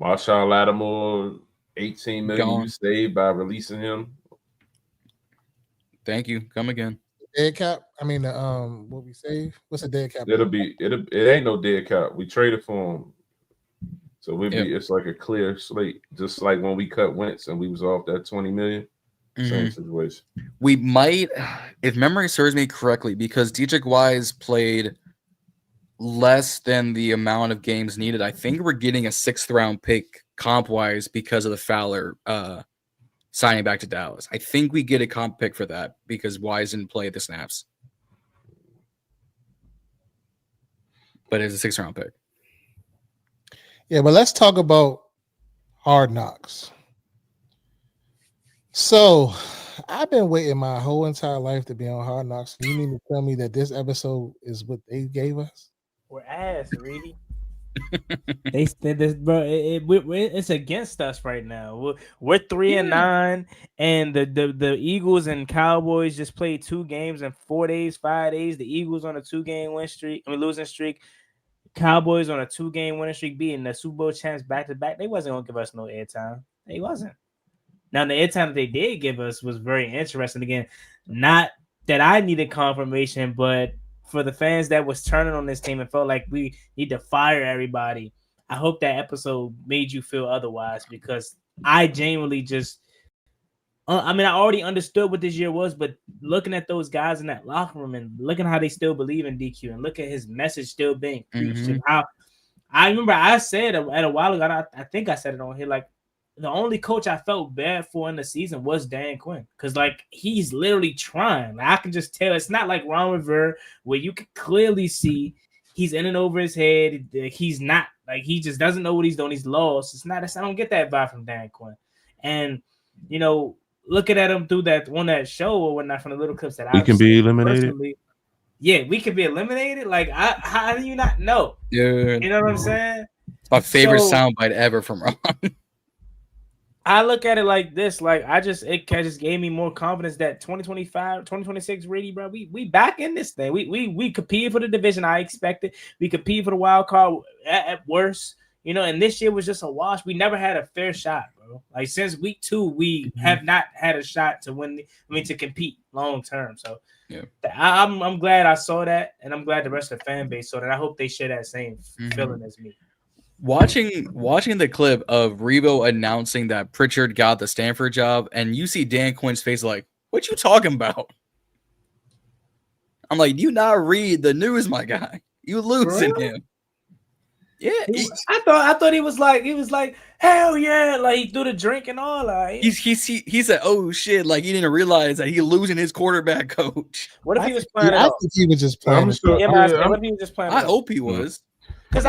Marshawn Lattimore, $18 million you saved by releasing him. Thank you. Come again. Dead cap. I mean, what we save? What's a dead cap? It ain't no dead cap. We traded for him, so it's like a clear slate. Just like when we cut Wentz and we was off that $20 million. Same situation. We might, if memory serves me correctly, because Dietrich Wise played less than the amount of games needed. I think we're getting a 6th round pick comp wise because of the Fowler signing back to Dallas. I think we get a comp pick for that because Wise didn't play the snaps. But it's a 6th round pick. Yeah, but let's talk about Hard Knocks. So I've been waiting my whole entire life to be on Hard Knocks. You mean to tell me that this episode is what they gave us? We're ass, Reedy. They said this, bro. It's against us right now. We're 3-9, and the Eagles and Cowboys just played 2 games in 4 days, 5 days. The Eagles on a 2-game losing streak. Cowboys on a 2-game winning streak, beating the Super Bowl champs back to back. They wasn't gonna give us no airtime. They wasn't. Now the airtime that they did give us was very interesting. Again, not that I needed confirmation, but for the fans that was turning on this team and felt like we need to fire everybody, I hope that episode made you feel otherwise, because I genuinely just I already understood what this year was, but looking at those guys in that locker room and looking how they still believe in DQ and look at his message still being preached and I remember I said at a while ago, I think I said it on here, like the only coach I felt bad for in the season was Dan Quinn, because like he's literally trying. Like, I can just tell it's not like Ron Rivera where you can clearly see he's in and over his head. He's not like he just doesn't know what he's doing. He's lost. It's not. I don't get that vibe from Dan Quinn. And looking at him through that on that show or whatnot from the little clips that he can be eliminated. Yeah, we could be eliminated. Like, how do you not know? Yeah, you know what I'm saying. It's my favorite soundbite ever from Ron. I look at it like this, like it just gave me more confidence that 2025, 2026, really, bro, we back in this thing. We competed for the division. I expected. We competed for the wild card at worst, and this year was just a wash. We never had a fair shot, bro. Like since week 2, we have not had a shot to win. To compete long term. So yeah, I'm glad I saw that, and I'm glad the rest of the fan base saw that. I hope they share that same feeling as me. Watching the clip of Revo announcing that Pritchard got the Stanford job, and you see Dan Quinn's face like, what you talking about? I'm like, you not read the news, my guy. You losing him. Yeah. I thought he was like, hell yeah, like he threw the drink and all. Like he said, oh shit, like he didn't realize that he losing his quarterback coach. What if he was playing? I think he was just playing. What if he was just playing? I hope he was.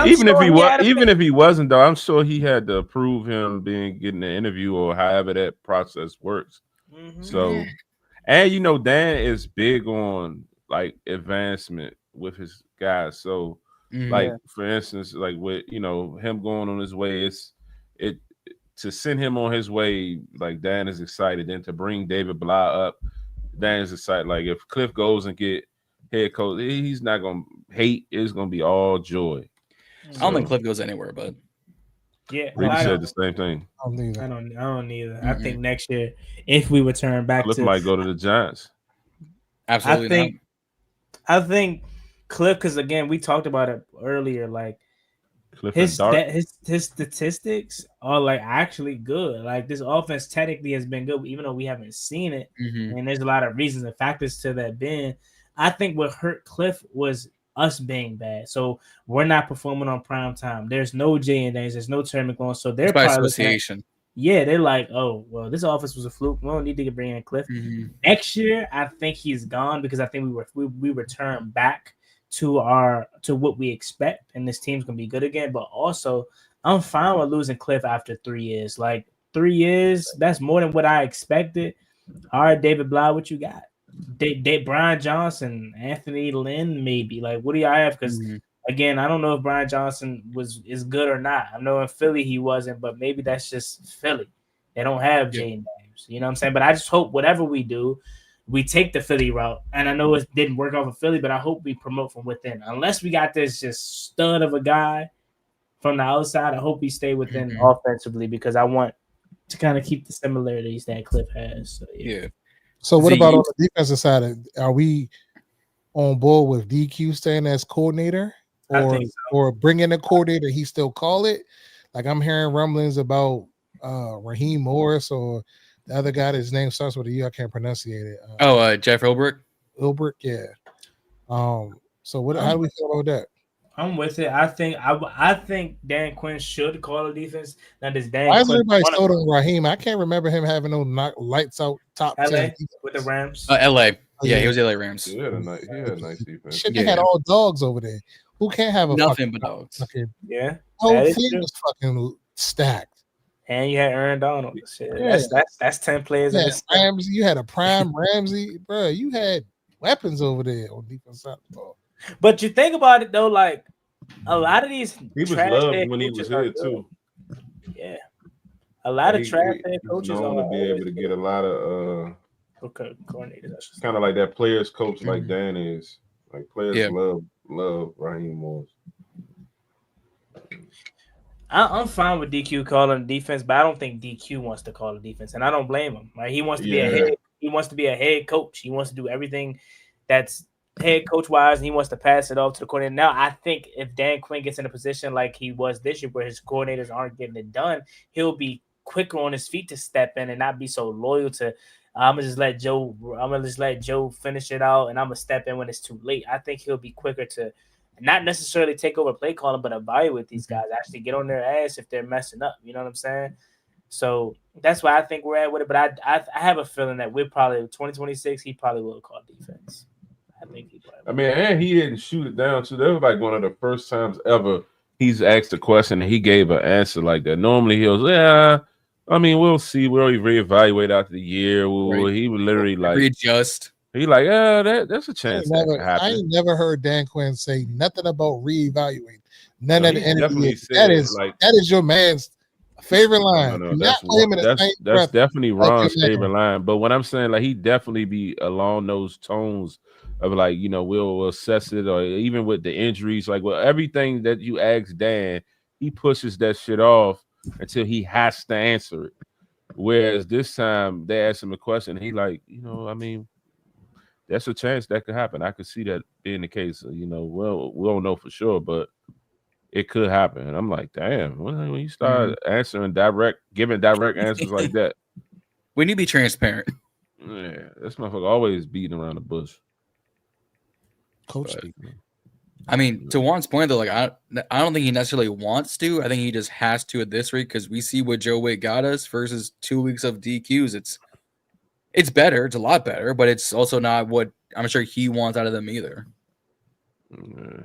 Even if he wasn't, though, I'm sure he had to prove him getting the interview or however that process works. So, and Dan is big on like advancement with his guys. So, like for instance, like with him going on his way, it to send him on his way. Like Dan is excited, and to bring David Blah up, Dan is excited. Like if Cliff goes and get head coach, he's not gonna hate. It's gonna be all joy. I don't think Cliff goes anywhere, but yeah, Reed said the same thing. I don't either. I think next year, if we return back, Cliff might go to the Giants. Absolutely, I think Cliff, because again, we talked about it earlier. Like his statistics are like actually good. Like this offense technically has been good, even though we haven't seen it. And there's a lot of reasons and factors to that being. I think what hurt Cliff was us being bad. So we're not performing on prime time. There's no Jay and Danes. There's no Terry McLaurin. So they're by association. They're like, oh, well, this offense was a fluke. We don't need to bring in Cliff. Next year, I think he's gone because I think we return back to what we expect, and this team's gonna be good again. But also, I'm fine with losing Cliff after 3 years. Like 3 years, that's more than what I expected. All right, David Blah, what you got? Brian Johnson, Anthony Lynn, maybe. Like, what do y'all have? Because again, I don't know if Brian Johnson is good or not. I know in Philly he wasn't, but maybe that's just Philly. They don't have Jane Daniels. You know what I'm saying? But I just hope whatever we do, we take the Philly route. And I know it didn't work off of Philly, but I hope we promote from within. Unless we got this just stud of a guy from the outside, I hope we stay within offensively, because I want to kind of keep the similarities that Cliff has. So, yeah. So what about on the defensive side? Are we on board with DQ staying as coordinator, or bringing a coordinator? He still call it. Like I'm hearing rumblings about Raheem Morris or the other guy. His name starts with a U. I can't pronunciate it. Jeff Ilbert. Ilbert, yeah. So what? How do we feel about that? I'm with it. I think Dan Quinn should call a defense. Now does Dan? Why is everybody sold on Raheem? I can't remember him having no lights out top 10 with the Rams. LA. Yeah, he was LA Rams. He had a nice defense. Shit, they had all dogs over there. Who can't have nothing but dogs? Yeah, whole team was fucking stacked. And you had Aaron Donald. Shit. Yeah. That's 10 players. Yeah, Ramsey. You had a prime Ramsey, bro. You had weapons over there on defense side of the ball. But you think about it though, like a lot of these he was loved when he was here too. Yeah, a lot of trash head coaches known to be able to get a lot of coordinators. Kind of like that players coach, like Dan is. Like players love Raheem Morris. I'm fine with DQ calling defense, but I don't think DQ wants to call the defense, and I don't blame him. Right? He wants to be a head coach. He wants to do everything that's head coach wise, and he wants to pass it off to the coordinator. Now, I think if Dan Quinn gets in a position like he was this year, where his coordinators aren't getting it done, he'll be quicker on his feet to step in and not be so loyal to. I'm gonna just let Joe finish it out, and I'm gonna step in when it's too late. I think he'll be quicker to not necessarily take over play calling, but evaluate these guys, actually get on their ass if they're messing up. You know what I'm saying? So that's why I think we're at with it. But I have a feeling that we're probably 2026. He probably will call defense. I think he probably will. I mean, and he didn't shoot it down too. That was like one of the first times ever he's asked a question and he gave an answer like that. Normally he was, yeah, I mean, we'll see. We'll reevaluate after the year. He would literally like readjust. He like, yeah, that's a chance that could happen. I ain't never heard Dan Quinn say nothing about reevaluating. None no, at the end of the year. That is your man's favorite line. No, that's definitely Ron's favorite line. But what I'm saying, like, he definitely be along those tones of like, you know, we'll assess it, or even with the injuries, like, well, everything that you ask Dan, he pushes that shit off until he has to answer it. Whereas this time they asked him a question, and he like, you know, I mean, that's a chance that could happen. I could see that being the case. You know, well, we don't know for sure, but it could happen. And I'm like, damn, when you start answering giving direct answers like that, we need to be transparent. Yeah, this motherfucker always beating around the bush. Coach. I mean, to Juan's point though, like I don't think he necessarily wants to. I think he just has to at this rate because we see what Joe Wade got us versus 2 weeks of DQs. It's better. It's a lot better, but it's also not what I'm sure he wants out of them either. Yeah.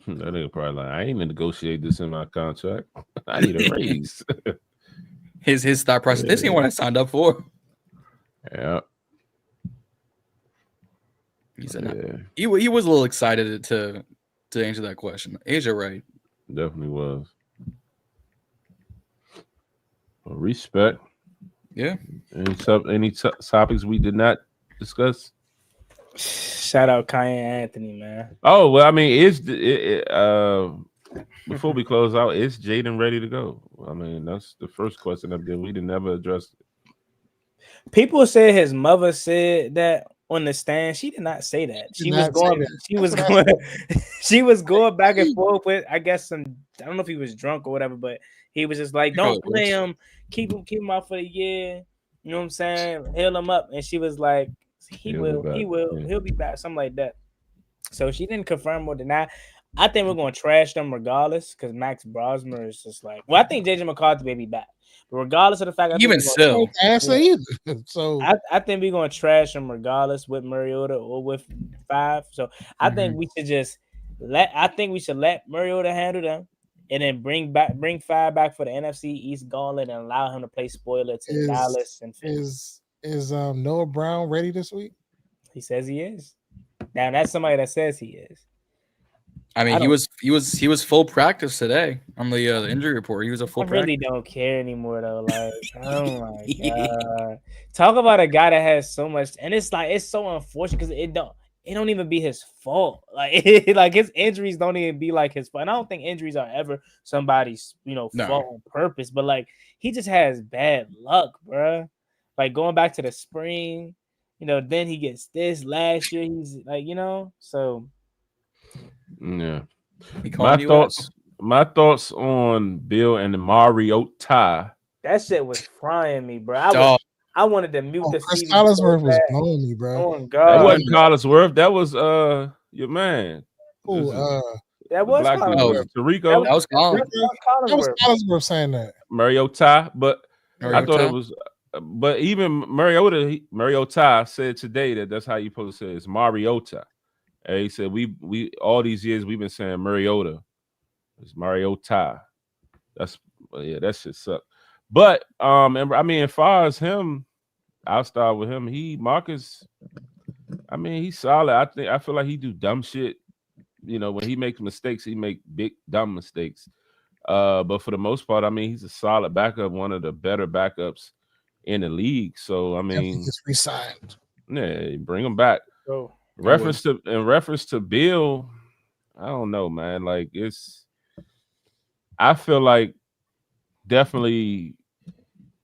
That nigga probably like, I ain't even negotiate this in my contract. I need a raise. his thought process. This ain't what I signed up for. Yeah. He said he was a little excited to answer that question. Asia, right? Definitely was. Well, respect. Yeah. Any topics we did not discuss? Shout out Kanye Anthony, man. Oh well, I mean, before we close out, is Jaden ready to go? I mean, that's the first question up there. We didn't never address it. People said his mother said that on the stand. She did not say that. She was going back and forth with, I guess, I don't know if he was drunk or whatever, but he was just like, don't play him, keep him out for the year. You know what I'm saying? Heal him up. And she was like, he'll be back, something like that. So she didn't confirm or deny. I think we're going to trash them regardless because Max Brosmer is just like, well, I think JJ McCarthy may be back. But regardless of the fact, so I think we're going to trash them regardless with Mariota or with 5. So I think we should just let Mariota handle them and then bring 5 back for the NFC East gauntlet and allow him to play spoiler to Dallas and Philly. Is Noah Brown ready this week? He says he is. Now that's somebody that says he is. I mean, he was full practice today on the injury report. He was a full practice. I really don't care anymore though. Like, oh my god, talk about a guy that has so much, and it's so unfortunate because it don't even be his fault. Like, like his injuries don't even be like his fault. And I don't think injuries are ever somebody's fault on purpose. But like, he just has bad luck, bruh. Like going back to the spring, then he gets this last year. He's like, so. Yeah. My thoughts on Bill and the Mariota. That shit was frying me, bro. I wanted to mute the Chris Collinsworth was blowing me, bro. Oh God. That wasn't Collinsworth. That was your man. Who that was Collinsworth. Tarico. That was Collinsworth. That was Collinsworth saying that. Mariota, but I thought it was. But even Mariota said today that's how you supposed to say it. It's Mariota. And he said we all these years we've been saying Mariota. It's Mariota. That shit sucked. But I mean, as far as him, I'll start with him. Marcus, I mean, he's solid. I feel like he do dumb shit. When he makes mistakes, he make big dumb mistakes. But for the most part, I mean, he's a solid backup, one of the better backups in the league. So I mean, he's re-signed. Yeah, bring him back. Oh, in reference to Bill, I don't know, man. Like I feel like definitely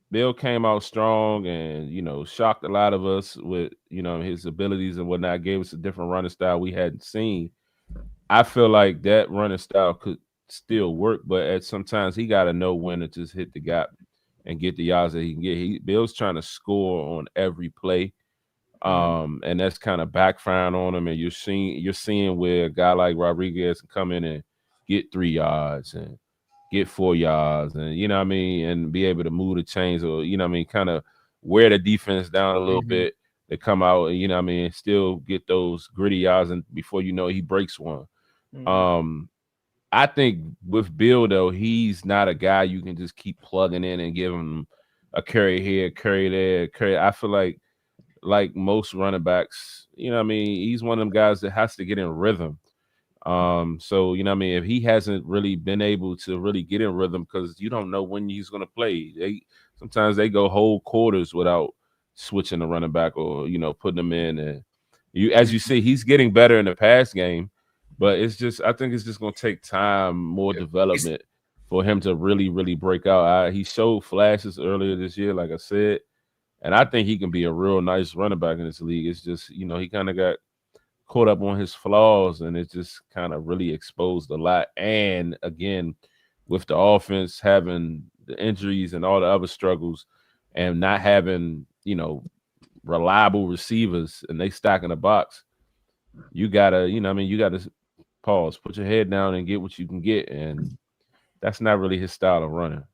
Bill came out strong and shocked a lot of us with his abilities and whatnot. Gave us a different running style we hadn't seen. I feel like that running style could still work, but sometimes he got to know when to just hit the gap and get the yards that he can get. Bill's trying to score on every play. And that's kind of backfiring on him. And you're seeing where a guy like Rodriguez can come in and get 3 yards and get 4 yards, and you know what I mean, and be able to move the chains, or you know what I mean, kind of wear the defense down a little bit. They come out and you know what I mean, still get those gritty yards, and before you know it, he breaks one. I think with Bill though, he's not a guy you can just keep plugging in and give him a carry here, carry there, carry. I feel like most running backs, you know what I mean, he's one of them guys that has to get in rhythm. So you know what I mean, if he hasn't really been able to really get in rhythm, because you don't know when he's going to play. Sometimes they go whole quarters without switching the running back or you know putting them in, and as you see, he's getting better in the pass game, but I think it's just going to take time, more development for him to really break out. He showed flashes earlier this year, like I said, and I think he can be a real nice running back in this league. It's just, you know, he kind of got caught up on his flaws, and it just kind of really exposed a lot. And again, with the offense having the injuries and all the other struggles, and not having, you know, reliable receivers, and they stack in the box, you gotta, you know, I mean, you gotta pause, put your head down, and get what you can get, and that's not really his style of running.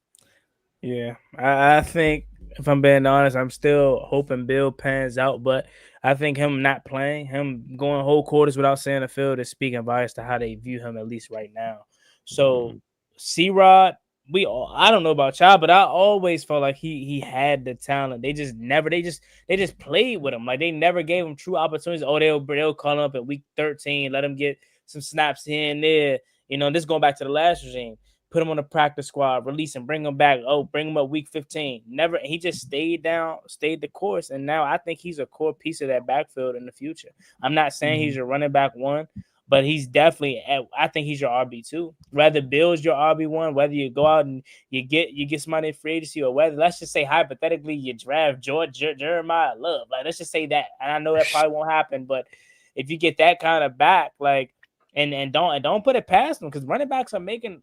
Yeah, I think if I'm being honest, I'm still hoping Bill pans out, but I think him not playing, him going whole quarters without seeing the field is speaking bias to how they view him, at least right now. So C-Rod, I don't know about y'all, but I always felt like he had the talent. They just played with him. Like they never gave him true opportunities. Oh, they'll call him up at week 13, let him get some snaps here and there. You know, this going back to the last regime. Put him on the practice squad, release him, bring him back. Oh, bring him up week 15. Never. He just stayed the course. And now I think he's a core piece of that backfield in the future. I'm not saying he's your running back one, but he's definitely, I think he's your RB2. Whether Bill's your RB1, whether you go out and you get somebody in free agency, or whether, let's just say hypothetically, you draft Jeremiah Love. Like, let's just say that. And I know that probably won't happen, but if you get that kind of back, like, and don't put it past them, because running backs are making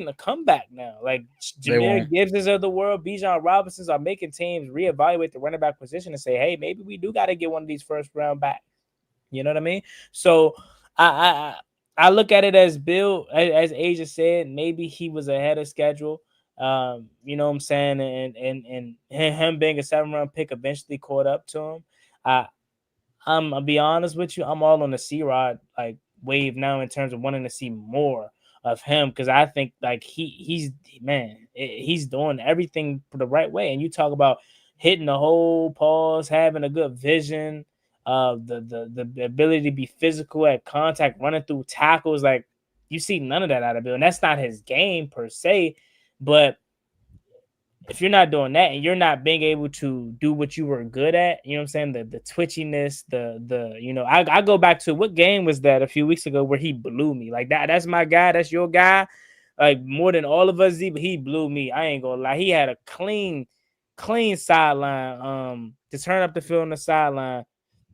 a comeback now. Like Jahmyr Gibbs of the world, Bijan Robinsons are making teams reevaluate the running back position and say, hey, maybe we do got to get one of these first round back. You know what I mean? So I look at it as Bill, as Asia said, maybe he was ahead of schedule. You know what I'm saying? And him being a 7th-round pick eventually caught up to him. I'll be honest with you, I'm all on the C-Rod like wave now in terms of wanting to see more of him, because I think like he's doing everything the right way. And you talk about hitting the whole pause, having a good vision, the ability to be physical at contact, running through tackles. Like, you see none of that out of Bill, and that's not his game per se. But if you're not doing that and you're not being able to do what you were good at, you know what I'm saying? The twitchiness, the you know, I go back to, what game was that a few weeks ago where he blew me? Like that's my guy, that's your guy. Like more than all of us, but he blew me. I ain't gonna lie. He had a clean sideline to turn up the field on the sideline.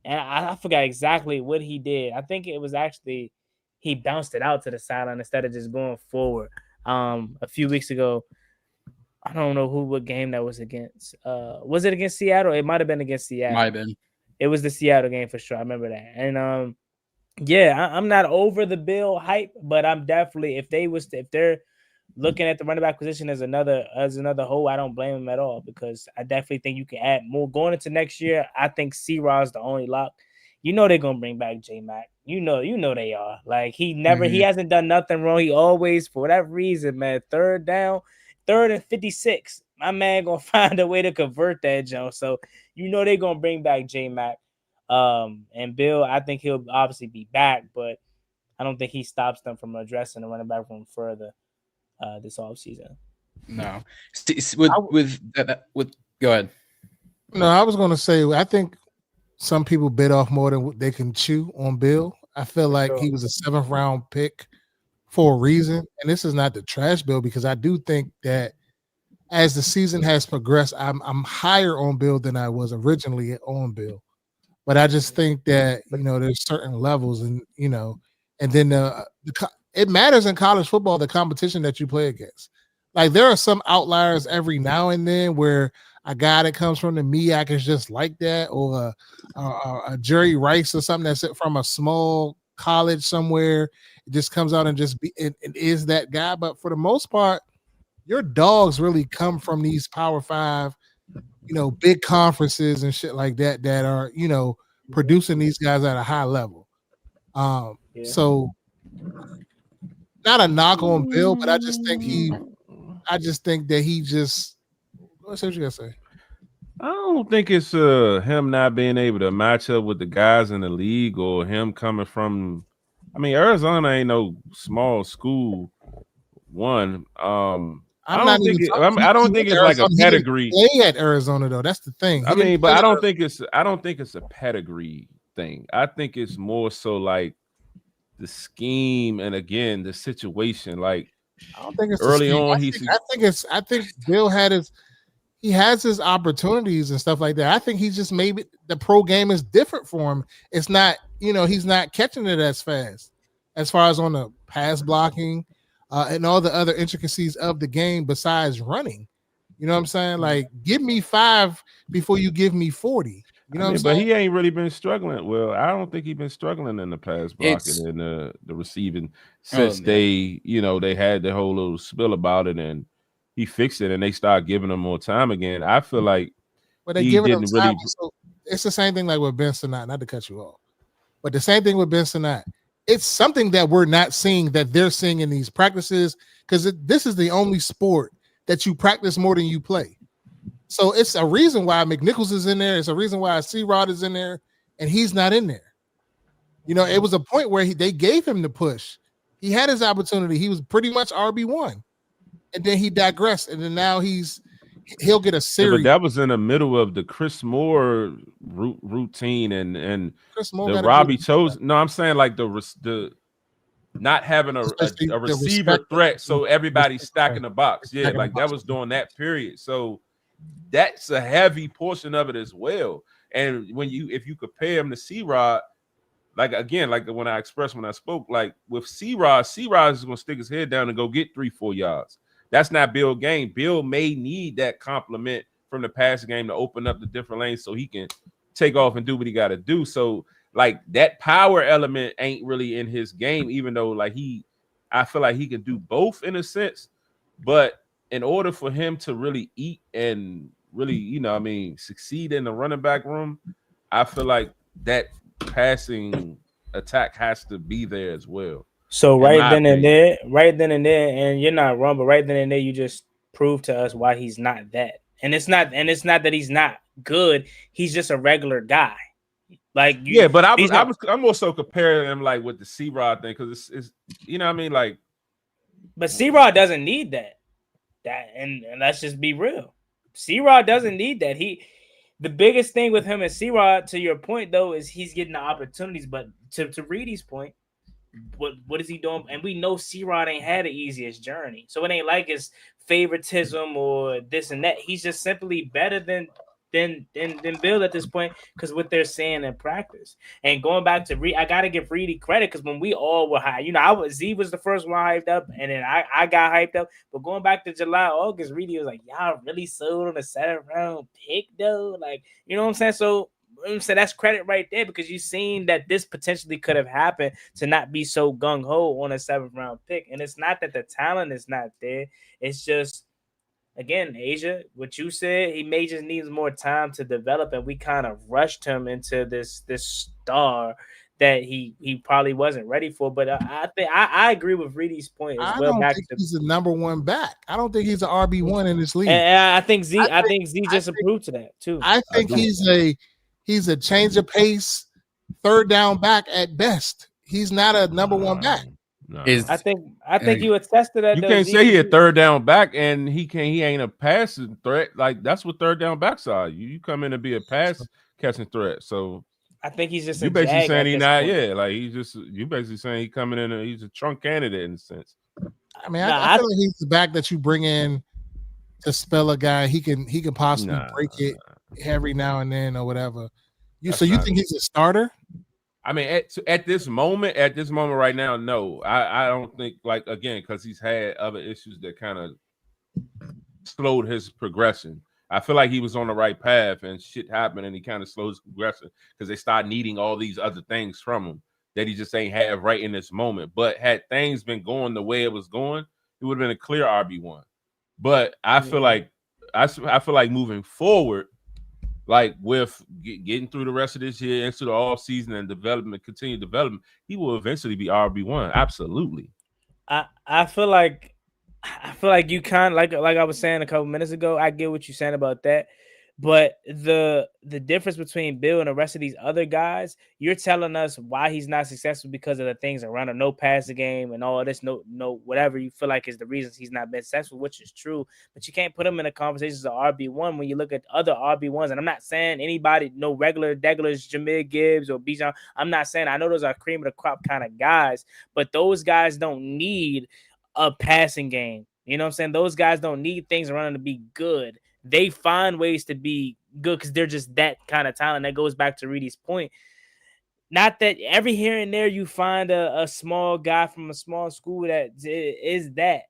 And I forgot exactly what he did. I think it was actually he bounced it out to the sideline instead of just going forward. A few weeks ago. I don't know what game that was against. Was it against Seattle? It might have been against Seattle. Might have been. It was the Seattle game for sure. I remember that. And yeah, I'm not over the Bill hype, but I'm definitely, if they're looking at the running back position as another hole, I don't blame them at all, because I definitely think you can add more going into next year. I think C-Rod's the only lock. You know they're gonna bring back J-Mac. You know they are. Like he hasn't done nothing wrong. He always, for whatever reason, man, 3rd down. 3rd and 56. My man gonna find a way to convert that, Joe. So you know they're gonna bring back J-Mac. And Bill, I think he'll obviously be back, but I don't think he stops them from addressing the running back room further this offseason. No. Go ahead. No, I was gonna say, I think some people bit off more than they can chew on Bill. I feel like he was a 7th-round pick for a reason, and this is not the trash Bill, because I do think that as the season has progressed, I'm higher on Bill than I was originally on Bill. But I just think that, you know, there's certain levels, and you know, and then it matters in college football, the competition that you play against. Like there are some outliers every now and then where a guy that comes from the MEAC is just like that, or a Jerry Rice or something that's from a small college somewhere. It just comes out and just it is that guy. But for the most part, your dogs really come from these Power 5, big conferences and shit like that are, producing these guys at a high level. So not a knock on Bill, but I just think that he just, what's what you gotta say? I don't think it's him not being able to match up with the guys in the league, or him coming from, I mean, Arizona ain't no small school. I don't think it's like a pedigree. Play at Arizona though. That's the thing. I mean, but I don't think it's a pedigree thing. I think it's more so like the scheme, and again the situation. Like, I don't think it's early on. I think Bill has his opportunities and stuff like that. I think he's just, maybe the pro game is different for him. It's not, he's not catching it as fast as far as on the pass blocking and all the other intricacies of the game besides running. You know what I'm saying? Like, give me 5 before you give me 40. You know what I'm saying? But he ain't really been struggling. Well, I don't think he's been struggling in the pass blocking and the receiving since they had the whole little spill about it, and he fixed it and they start giving him more time again. I feel like they give him time. So it's the same thing like with Ben Sinnott, not to cut you off, but the same thing with Ben Sinnott. It's something that we're not seeing that they're seeing in these practices, because this is the only sport that you practice more than you play. So it's a reason why McNichols is in there. It's a reason why C-Rod is in there and he's not in there. It was a point where they gave him the push. He had his opportunity. He was pretty much RB1. And then he digressed. And then now he'll get a series. But that was in the middle of the Chris Moore routine and Chris Moore the Robbie chose. No, I'm saying like the not having a receiver threat, so everybody's stacking the box. Yeah, like that was during that period. So that's a heavy portion of it as well. And if you compare him to C-Rod, like again, like when I spoke, like with C-Rod is gonna stick his head down and go get 3-4 yards. That's not Bill's game. Bill may need that compliment from the passing game to open up the different lanes so he can take off and do what he got to do. So like that power element ain't really in his game, even though like I feel like he can do both in a sense. But in order for him to really eat and really, succeed in the running back room, I feel like that passing attack has to be there as well. So right then and there, and you're not wrong, but right then and there, you just proved to us why he's not that. And it's not that he's not good. He's just a regular guy. Like but I'm also comparing him like with the C-Rod thing, because it's like. But C-Rod doesn't need that. And let's just be real. C-Rod doesn't need that. The biggest thing with him and C-Rod, to your point though, is he's getting the opportunities. But to Reedy's point, what is he doing? And we know C-Rod ain't had the easiest journey, so it ain't like it's favoritism or this and that. He's just simply better than Bill at this point, because what they're saying in practice. And going back to I gotta give Reedy credit, because when we all were high, Z was the first one hyped up, and then I got hyped up. But going back to July, August, Reedy was like, y'all really sold on a 7th round pick though, like, you know what I'm saying? So that's credit right there, because you've seen that this potentially could have happened to not be so gung-ho on a 7th round pick. And it's not that the talent is not there. It's just, again, Asia, what you said, he may just needs more time to develop, and we kind of rushed him into this star that he probably wasn't ready for. But I think I agree with Reedy's point as well. I don't think he's a number 1 back. I don't think he's an RB1 in this league. And I think Z just approved to that too. I think he's a change of pace, 3rd down back at best. He's not a number 1 back. No. I think you attested that. You can't say he a 3rd down back and he ain't a passing threat. Like, that's what 3rd down backs are. You come in to be a pass catching threat. So I think he's just you basically saying he's not. Yeah, like you basically saying he coming in. He's a trunk candidate in a sense. I mean, I feel like he's the back that you bring in to spell a guy. He can possibly break it every now and then or whatever. You think he's a starter? I mean, at this moment right now, no. I don't think, like, again, because he's had other issues that kind of slowed his progression. I feel like he was on the right path, and shit happened, and he kind of slows progressing because they start needing all these other things from him that he just ain't have right in this moment. But had things been going the way it was going, it would have been a clear RB1. But I feel like I feel like moving forward, like with getting through the rest of this year into the off season and continued development, he will eventually be RB1. Absolutely. I feel like you kind of like I was saying a couple minutes ago. I get what you're saying about that, but the difference between Bill and the rest of these other guys, you're telling us why he's not successful because of the things around him, no passing game and all of this, no whatever you feel like is the reasons he's not been successful, which is true. But you can't put him in a conversation as an RB1 when you look at other RB1s. And I'm not saying anybody, no regular degglers, Jahmyr Gibbs or Bijan. I'm not saying, I know those are cream of the crop kind of guys, but those guys don't need a passing game. You know what I'm saying? Those guys don't need things around them to be good. They find ways to be good because they're just that kind of talent. That goes back to Reedy's point. Not that every here and there you find a small guy from a small school that is that.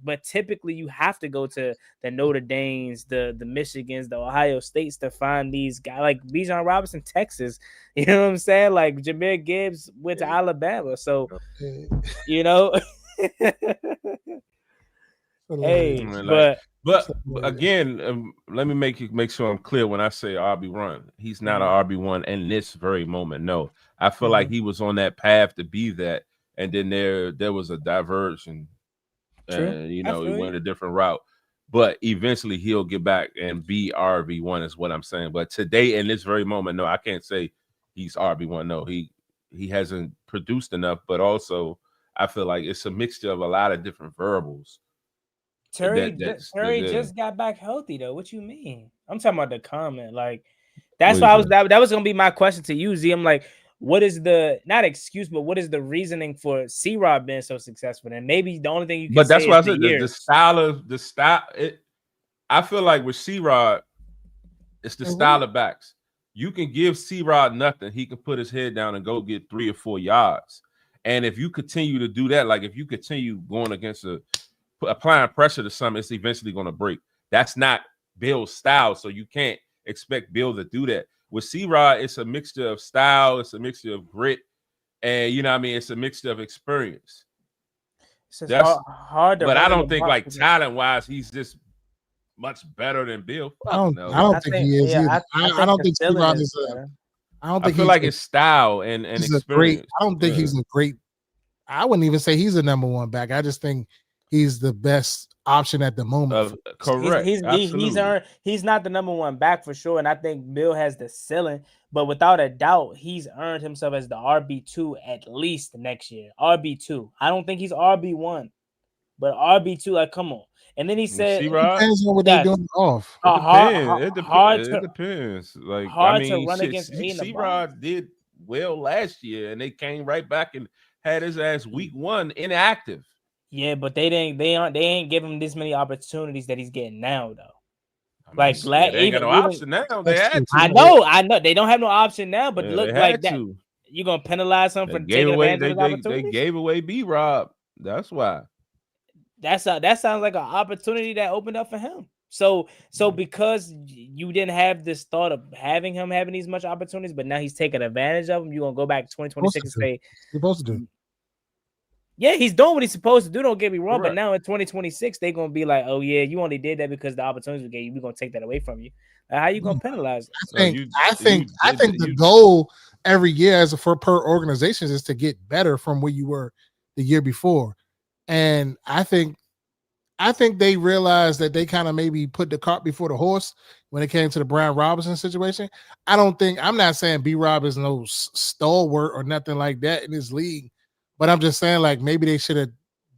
But typically you have to go to the Notre Dames, the Michigans, the Ohio States to find these guys like Bijan Robinson, Texas. You know what I'm saying? Like Jahmyr Gibbs went to Alabama. So, you know. Hey, but again, let me make sure I'm clear when I say RB1. He's not an RB1 in this very moment. No, I feel like he was on that path to be that, and then there was a diversion, and he went a different route. But eventually he'll get back and be RB1 is what I'm saying. But today in this very moment, no, I can't say he's RB1. No, he hasn't produced enough. But also, I feel like it's a mixture of a lot of different variables. Terry just got back healthy though. What you mean? I'm talking about the comment. Like that's why that was gonna be my question to you, Z. I'm like, what is the not excuse, but what is the reasoning for C-Rod being so successful? And maybe the only thing you can but that's say why is I said the style. I feel like with C-Rod, it's the style of backs. You can give C-Rod nothing, he can put his head down and go get 3 or 4 yards. And if you continue to do that, like if you continue going against applying pressure to something, it's eventually going to break. That's not Bill's style, so you can't expect Bill to do that. With C-Rod, it's a mixture of style, it's a mixture of grit, and it's a mixture of experience. That's hard to. But I don't think like talent-wise, he's just much better than Bill. I don't think he is. I don't think C-Rod is. I feel like it's style and experience. I don't think he's a great. I wouldn't even say he's a number one back. I just think he's the best option at the moment. Correct. He's not the number one back for sure. And I think Bill has the ceiling, but without a doubt, he's earned himself as the RB2 at least next year. RB2. I don't think he's RB1, but RB2, like, come on. And then he said, it depends on what they're doing off. It depends. Like, hard to run against C-Rod did well last year, and they came right back and had his ass week 1 inactive. Yeah, but they ain't give him this many opportunities that he's getting now, though. Like, they ain't got no option now. They had to. I know. They don't have no option now, but look like that. You're gonna penalize him for taking advantage of opportunities? They gave away B-Rob. That's why. That sounds like an opportunity that opened up for him. So because you didn't have this thought of having him having these much opportunities, but now he's taking advantage of them, you're gonna go back to 2026 and say you're supposed to do. Yeah, he's doing what he's supposed to do. Don't get me wrong, but now in 2026, they're gonna be like, "Oh yeah, you only did that because the opportunities we gave you. We're gonna take that away from you." How you gonna penalize? I think the goal every year per organization is to get better from where you were the year before, and I think they realized that they kind of maybe put the cart before the horse when it came to the Brian Robinson situation. I'm not saying B-Rob is no stalwart or nothing like that in this league. But I'm just saying, like, maybe they should have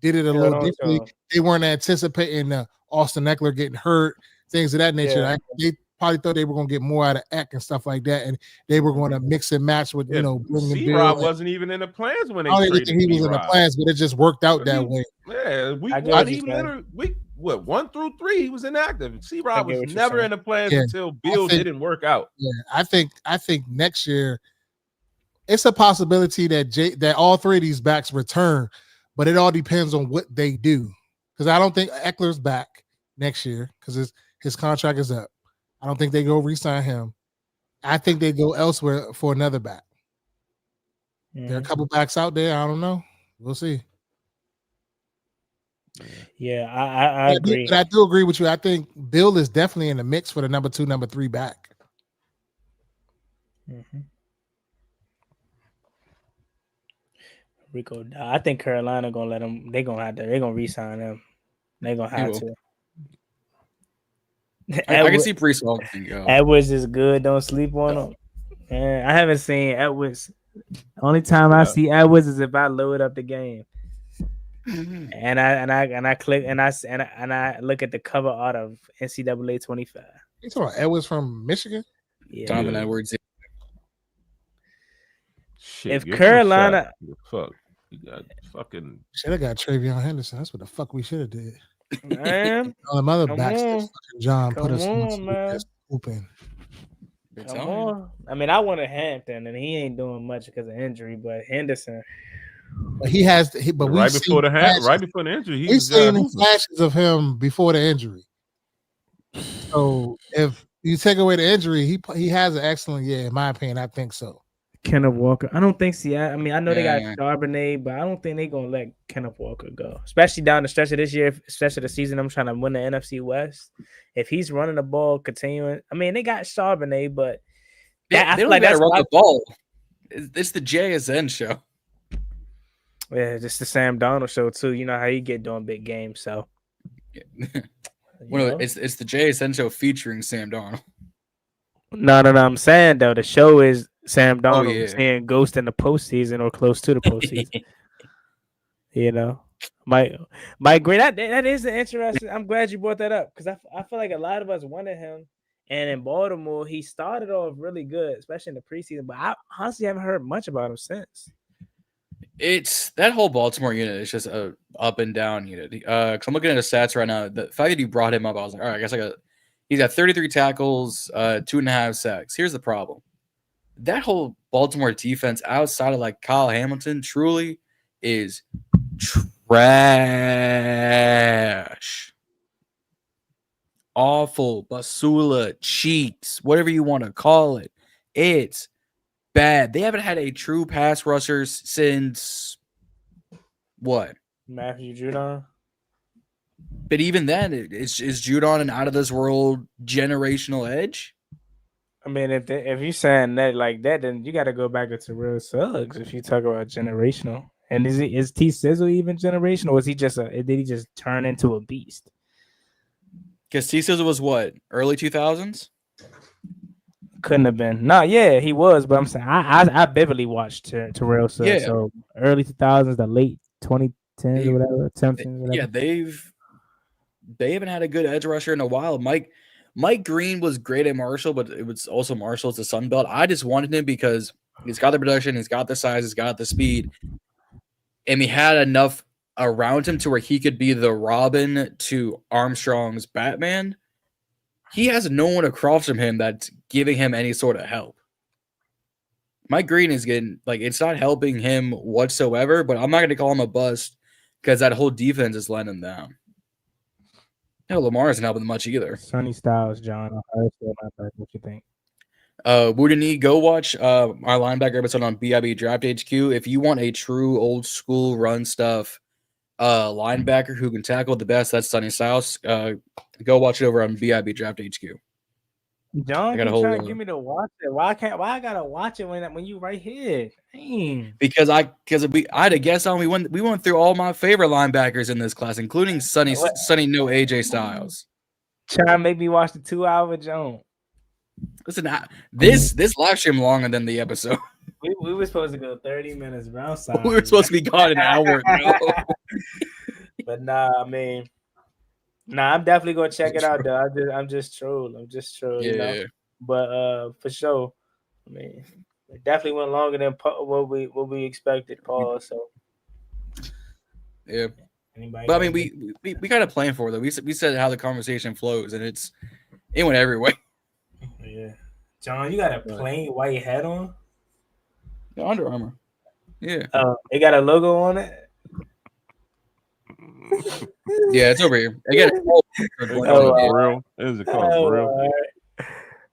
did it a little differently. They weren't anticipating Austin Eckler getting hurt, things of that nature. Yeah. They probably thought they were going to get more out of Eck and stuff like that, and they were going to mix and match with, C-Rob wasn't even in the plans when they traded he was in the plans, but it just worked out that way. Yeah, week 1 through 3, he was inactive. C-Rob was never in the plans until Bill didn't work out. Yeah, I think next year it's a possibility that all 3 of these backs return, but it all depends on what they do. Because I don't think Eckler's back. next year because his contract is up. I don't think they go re-sign him. I think they go elsewhere for another back. There are a couple backs out there. I don't know. We'll see. Yeah, I agree. But I do agree with you. I think Bill is definitely in the mix for the number 2, number 3 back. Rico, I think Carolina gonna let him. They're gonna re-sign him. They're gonna have to. I can see Priest can go. Edwards is good. Don't sleep on him. Man, I haven't seen Edwards. Only time I see Edwards is if I load up the game, and I click and I look at the cover art of NCAA 25. You talking about Edwards from Michigan? Yeah, Donovan Edwards. Shit, if Carolina, fuck, you got fucking. Should have got Travion Henderson. That's what the fuck we should have did. Man, all the mother backs that fucking John put us on, man. Open. Come on. I mean, I wanted Hampton, and he ain't doing much because of injury. But Henderson, but he has. But right before the injury, we've seen flashes of him before the injury. So if you take away the injury, he has an excellent year, in my opinion. I think so. Kenneth Walker. I don't think I mean, I know they got Charbonnet, but I don't think they're gonna let Kenneth Walker go. Especially down the stretch of this year, especially the season I'm trying to win the NFC West. If he's running the ball, continuing, I mean, they got Charbonnet, but they don't gotta run the ball. It's the JSN show. Yeah, it's the Sam Darnold show too. You know how you get doing big games, so. Well, it's the JSN show featuring Sam Darnold. No. I'm saying though, the show is Sam Darnold seeing Ghost in the postseason or close to the postseason. You know, Mike Green. That is interesting. I'm glad you brought that up because I feel like a lot of us wanted him, and in Baltimore he started off really good, especially in the preseason. But I honestly haven't heard much about him since. It's that whole Baltimore unit is just a up and down unit. Because I'm looking at his stats right now. The fact that you brought him up, I was like, all right, I guess he's got 33 tackles, 2.5 sacks. Here's the problem. That whole Baltimore defense outside of like Kyle Hamilton truly is trash. Awful. Basula, cheats, whatever you want to call it. It's bad. They haven't had a true pass rusher since what? Matthew Judon. But even then, is Judon an out of this world generational edge? I mean, if you're saying that like that, then you got to go back to real Suggs. If you talk about generational, and is T Sizzle even generational? Or was he just did he just turn into a beast? Because T Sizzle was what, early 2000s? Couldn't have been. No, yeah, he was. But I'm saying I vividly watched Terrell Suggs. Yeah. So early 2000s, the late 2010s or whatever, 10s, whatever. Yeah, they haven't had a good edge rusher in a while. Mike Green was great at Marshall, but it was also Marshall's the Sun Belt. I just wanted him because he's got the production, he's got the size, he's got the speed, and he had enough around him to where he could be the Robin to Armstrong's Batman. He has no one across from him that's giving him any sort of help. Mike Green is getting, like, it's not helping him whatsoever, but I'm not going to call him a bust because that whole defense is letting him down. No, Lamar isn't helping much either. Sonny Styles, John. What you think? Woodney, go watch our linebacker episode on BIB Draft HQ. If you want a true old school run stuff linebacker who can tackle the best, that's Sonny Styles. Go watch it over on BIB Draft HQ. John, you trying to get me to watch it. Why I gotta watch it when you right here? Dang. Because I had a guess on we went through all my favorite linebackers in this class, including Sonny no AJ Styles. Trying to make me watch the 2-hour John. Listen, this live stream longer than the episode. We were supposed to go 30 minutes, bro. We were supposed to be gone an hour ago. But nah, I mean. Nah, I'm definitely gonna check it out though. I'm just trolling. Yeah. You know? But for sure, I mean, it definitely went longer than what we expected, Paul. So yeah. But I mean, we got a plan for it though. We said how the conversation flows, and it went every way. Yeah, John, you got a plain white hat on. The Under Armour. Yeah. It got a logo on it. Yeah, it's over here. Again, grill. Is it called grill?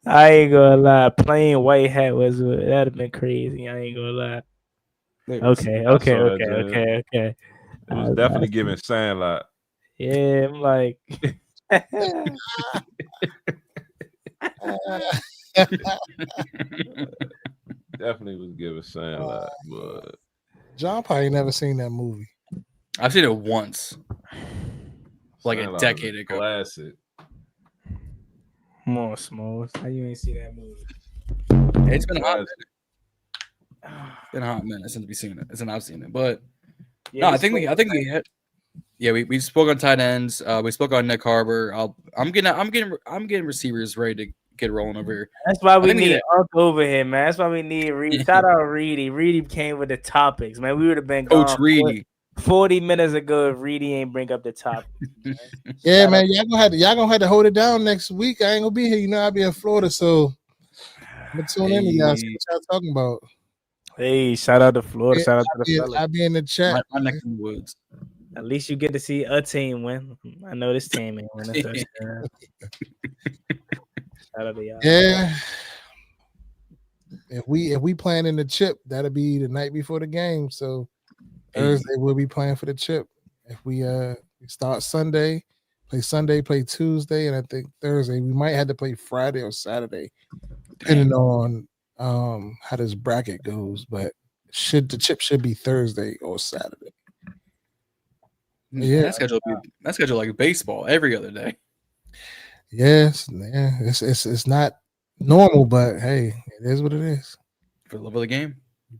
I ain't gonna lie. Plain white hat that'd have been crazy. I ain't gonna lie. Okay. It was definitely giving Sandlot. Yeah, I'm like. Definitely was giving Sandlot, but John probably never seen that movie. I've seen it once, like Sandlot a decade ago. Classic. Come on, Smalls. How you ain't see that movie? It's been a hot minute. It's been a hot minute since we've seen it. Since I've seen it, but yeah, no, I think we had. Yeah, we spoke on tight ends. We spoke on Nick Harbor. I'm getting receivers ready to get rolling over here. That's why we need Unc over here, man. That's why we need Reedy. Shout out Reedy. Reedy came with the topics, man. We would have been Coach Reedy 40 minutes ago if Reedy ain't bring up the topic. Yeah, man. Y'all gonna have to hold it down next week. I ain't gonna be here. You know, I'll be in Florida, so I'm gonna tune in to y'all. See what y'all talking about. Hey, shout out to Florida. Yeah, shout out to the fellas. I'll be in the chat. Right next in the woods. At least you get to see a team win. I know this team ain't winning. Shout out to y'all. Yeah. If we playing in the chip, that'll be the night before the game. So Thursday we'll be playing for the chip. If we start Sunday, play Tuesday, and I think Thursday we might have to play Friday or Saturday, depending on how this bracket goes. But the chip should be Thursday or Saturday. Yeah, that schedule like baseball every other day. Yes, yeah, it's not normal, but hey, it is what it is. For the love of the game,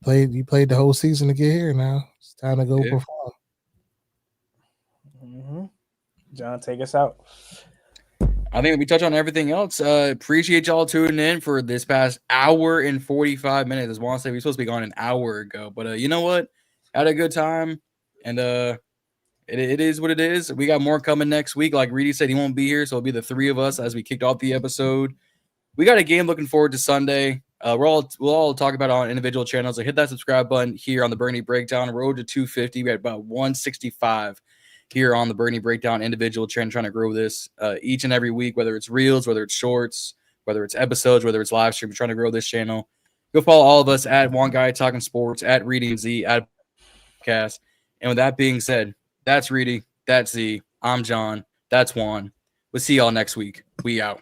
you played the whole season to get here. Now it's time to go perform. Mm-hmm. John, take us out. I think we touched on everything else. Appreciate y'all tuning in for this past hour and 45 minutes. As Juan said, we were supposed to be gone an hour ago, but you know what? Had a good time, and It is what it is. We got more coming next week. Like Reedy said, he won't be here, so it'll be the three of us as we kicked off the episode. We got a game looking forward to Sunday. We'll all talk about it on individual channels. So hit that subscribe button here on the Bernie Breakdown. Road to 250. We had about 165 here on the Bernie Breakdown individual channel, trying to grow this each and every week, whether it's reels, whether it's shorts, whether it's episodes, whether it's live stream. We're trying to grow this channel. Go follow all of us at One Guy Talking Sports, at Reedy Z, at Podcast. And with that being said, that's Reedy. That's Z. I'm John. That's Juan. We'll see y'all next week. We out.